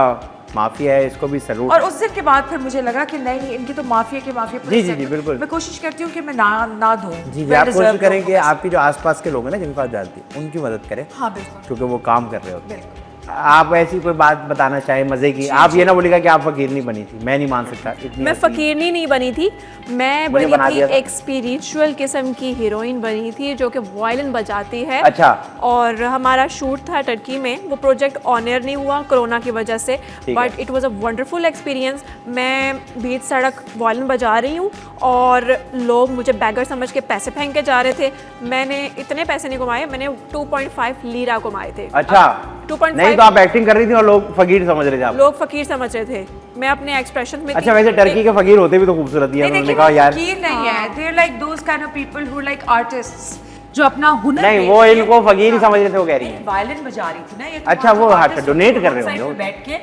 माफिया है इसको भी सलूट। और उस दिन के बाद फिर मुझे लगा कि नहीं, इनकी तो माफिया के माफिया पूरे जी, जी, set- जी, बिल्कुल। मैं कोशिश करती हूँ कि मैं ना दूँ। जी जी, Well आप deserved कोशिश करें लोगों कि को। आपकी जो आसपास के लोग हैं ना जिनके पास जाती है उनकी मदद करें, हाँ बिल्कुल क्योंकि वो काम कर रहे होते हैं। बिल्कुल। आप ऐसी कोई बात बताना चाहें मजे की? आप ये ना बोलिएगा कि आप फकीर नहीं बनी थी, मैं नहीं मान सकता इतनी। मैं फकीरनी नहीं बनी थी, मैं मुझे बनी बना थी दिया था। एक स्पिरिचुअल किस्म की हीरोइन बनी थी जो कि वायलिन बजाती है। अच्छा। और हमारा शूट था टर्की में, वो प्रोजेक्ट ऑनर नहीं हुआ कोरोना की वजह से, ठीक बट है। It was a wonderful experience. मैं बीच सड़क वायलिन बजा रही हूँ और लोग मुझे बैगर समझ के पैसे फेंक के जा रहे थे। मैंने इतने पैसे नहीं कमाए, मैंने 2.5 लीरा कमाए थे। अच्छा, 2.5 नहीं तो आप एक्टिंग कर रही थी और लोग फकीर समझ रहे थे आप। लोग फकीर समझ रहे थे, मैं अपने एक्सप्रेशन में अच्छा, वैसे टर्की के फकीर होते भी तो खूबसूरत ही है, नहीं, उन्होंने देखिए, कहा वो यार। फकीर नहीं है, they are like those kind of people who are like artists, जो अपना हुनर नहीं, वो इनको फकीर ही समझ रहे थे, वो कह रही है। वायलिन बजा रही थी ना ये। अच्छा, वो डोनेट कर रहे होंगे वो। बैठ के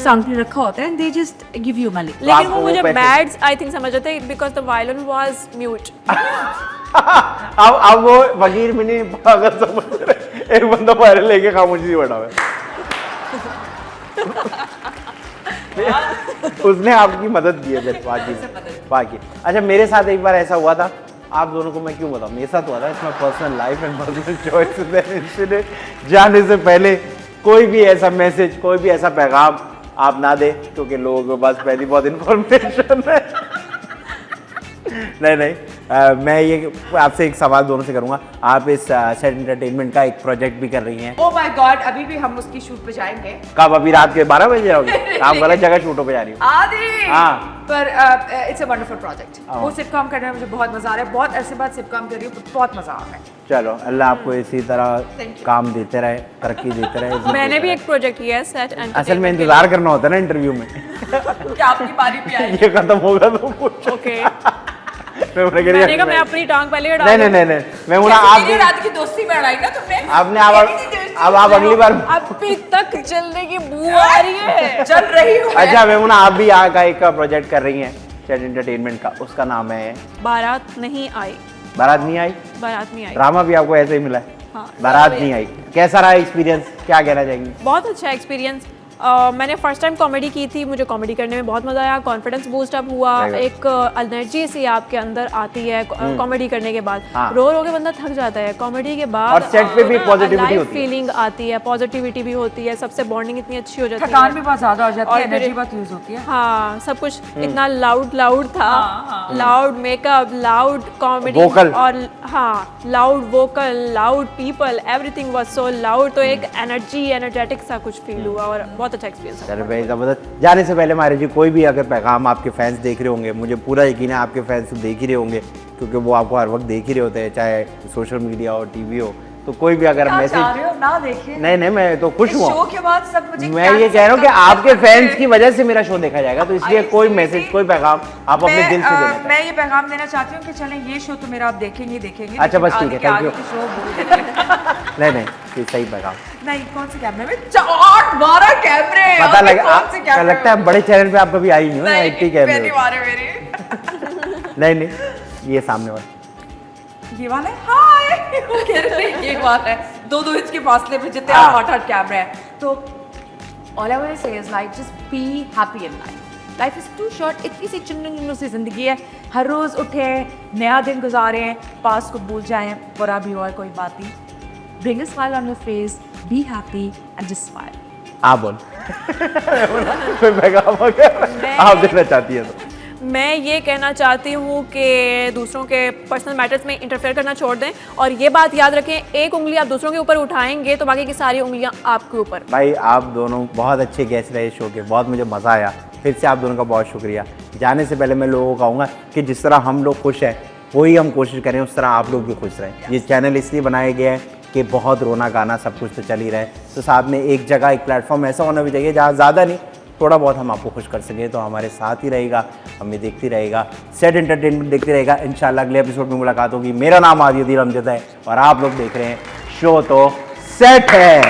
सांग पे रखा होता है and they just give you money. लेकिन आपको वो वो मुझे पैसे- मैड्स आई थिंक समझ रहे थे because the violin was mute. अब वो फकीर भी नहीं पागल समझ रहे, एक बंदा पैर लेके खामोशी से बैठा हुआ है। उसने आपकी मदद की है बस, बाकी। अच्छा, मेरे साथ एक बार ऐसा हुआ था, आप दोनों को मैं क्यों बताऊं, मेरे साथ हुआ था, इसमें personal life and personal choices and incident. जाने से पहले कोई भी ऐसा मैसेज, कोई भी ऐसा पैगाम आप ना दे, क्योंकि लोगों के पास पहली बहुत इन्फॉर्मेशन है। नहीं, मैं ये आपसे एक सवाल दोनों से करूंगा। आप इस सेट एंटरटेनमेंट का एक प्रोजेक्ट भी कर रही हैं। Oh my God, अभी भी हम उसकी शूट पे जाएंगे। कब? अभी रात के 12 बजे जाओगे? आप गलत जगह शूटों पे जा रही हो। आदि। हाँ। पर इट्स अ वंडरफुल प्रोजेक्ट। हाँ। वो सिटकॉम करने में मुझे बहुत मजा आ रहा है, बहुत अरसे बाद सिटकॉम कर रही हूँ, बहुत मजा आ रहा है। चलो, अल्लाह आपको इसी तरह Thank you. काम देते रहे, तरक्की देते रहे, इज्जत मैंने देते भी रहे। एक प्रोजेक्ट किया है सेट असल में इंतजार करना होता है ना इंटरव्यू में। क्या आपकी बारी पे आई? ये खत्म होगा तो पूछो। ओके। मैंने कहा मैं अपनी टांग पहले अड़ा नहीं दूं। नहीं नहीं, मैं बोला जैसे आप मेरी रात की दोस्ती में अड़ाई ना तुमने। आपने अब आप अगली बार। अभी तक चलने की बू आ रही है। चल रही हूँ मैं। अच्छा मेमुना, आप भी यहाँ का एक प्रोजेक्ट कर रही हैं सेट एंटरटेनमेंट का, उसका नाम है बारात नहीं आई। बारात नहीं आई। बारात नहीं आई। ड्रामा भी आपको ऐसे ही मिला है? हाँ। बारात नहीं आई, कैसा रहा एक्सपीरियंस, क्या कहना चाहेंगी? बहुत अच्छा एक्सपीरियंस। मैंने फर्स्ट टाइम कॉमेडी की थी, मुझे कॉमेडी करने में बहुत मज़ा आया, कॉन्फिडेंस बूस्ट अप हुआ, Very good. एक एनर्जी सी आपके अंदर आती है कॉमेडी करने के बाद। हाँ। रो रो के बंदा थक जाता है, कॉमेडी के बाद और set पे भी positivity होती है। फीलिंग आती है, पॉजिटिविटी भी होती है, सबसे बॉन्डिंग इतनी अच्छी हो जाती है। थकान भी बहुत ज्यादा हो जाती और है, फिर- एनर्जी बहुत यूज होती है। हाँ, सब कुछ इतना लाउड था, loud makeup, loud comedy Vocal. और हाँ, loud vocal, loud people, everything was so loud. तो एक एनर्जेटिक सा कुछ फील हुआ और बहुत बहुत अच्छा एक्सपीरियंस चलो भाई ज़बरदस्त। जाने से पहले मारे जी कोई भी अगर पैगाम आपके फैंस देख रहे होंगे, मुझे पूरा यकीन है आपके फैंस तो देख ही रहे होंगे, क्योंकि वो आपको हर वक्त देख ही रहे होते हैं, चाहे सोशल मीडिया हो, टीवी हो, तो कोई भी अगर मैसेज ना देखिए। नहीं मैं तो खुश हुआ। शो के बाद सब मुझे मैं ये कह रहा हूँ कि आपके फैंस की वजह से मेरा शो देखा जाएगा, तो इसलिए कोई मैसेज, कोई पैगाम आप अपने दिल से देना चाहें। मैं ये पैगाम देना चाहती हूँ कि चलें ये शो तो मेरा आप देखेंगे। अच्छा बस ठीक है, थैंक यू। शो नहीं ये सही पैगाम। नहीं, कौन से कैमरे में 8-12 कैमरे पता लगा, लगता है बड़े चैनल पे आप कभी आई नहीं हो ना, 80 कैमरे। नहीं ये सामने वाला, ये वाला है, हाय कह रहे हैं ये बात है, 2-2 इंच के फासले पे जितने 8-8 कैमरे हैं। तो all I want to say is like just be happy in life. Life is too short. इतनी सी चुन्नू सी जिंदगी है, हर रोज उठे, नया दिन गुजारें, पास को भूल जाएं, बुरा भी और कोई बात नहीं। Bring a smile on your face, be happy and just smile. आप बोल कोई पैगाम आप देखना चाहती है तो। मैं ये कहना चाहती हूँ कि दूसरों के पर्सनल मैटर्स में इंटरफेयर करना छोड़ दें, और ये बात याद रखें, एक उंगली आप दूसरों के ऊपर उठाएंगे तो बाकी की सारी उंगलियां आपके ऊपर। भाई आप दोनों बहुत अच्छे गेस्ट रहे शो के, बहुत मुझे मज़ा आया। फिर से आप दोनों का बहुत शुक्रिया। जाने से पहले मैं लोगों को कहूँगा कि जिस तरह हम लोग खुश हैं वही हम कोशिश करें उस तरह आप लोग भी खुश रहें। ये चैनल इसलिए बनाया गया है कि बहुत रोना गाना सब कुछ तो चल ही रहे, तो साथ में एक जगह एक प्लेटफॉर्म ऐसा होना भी चाहिए जहाँ ज़्यादा नहीं, थोड़ा बहुत हम आपको खुश कर सकें। तो हमारे साथ ही रहेगा, हमें देखती रहेगा, सेट एंटरटेनमेंट देखती रहेगा। इंशाल्लाह अगले एपिसोड में मुलाकात होगी। मेरा नाम आदिल अमजद है और आप लोग देख रहे हैं शो तो सेट है।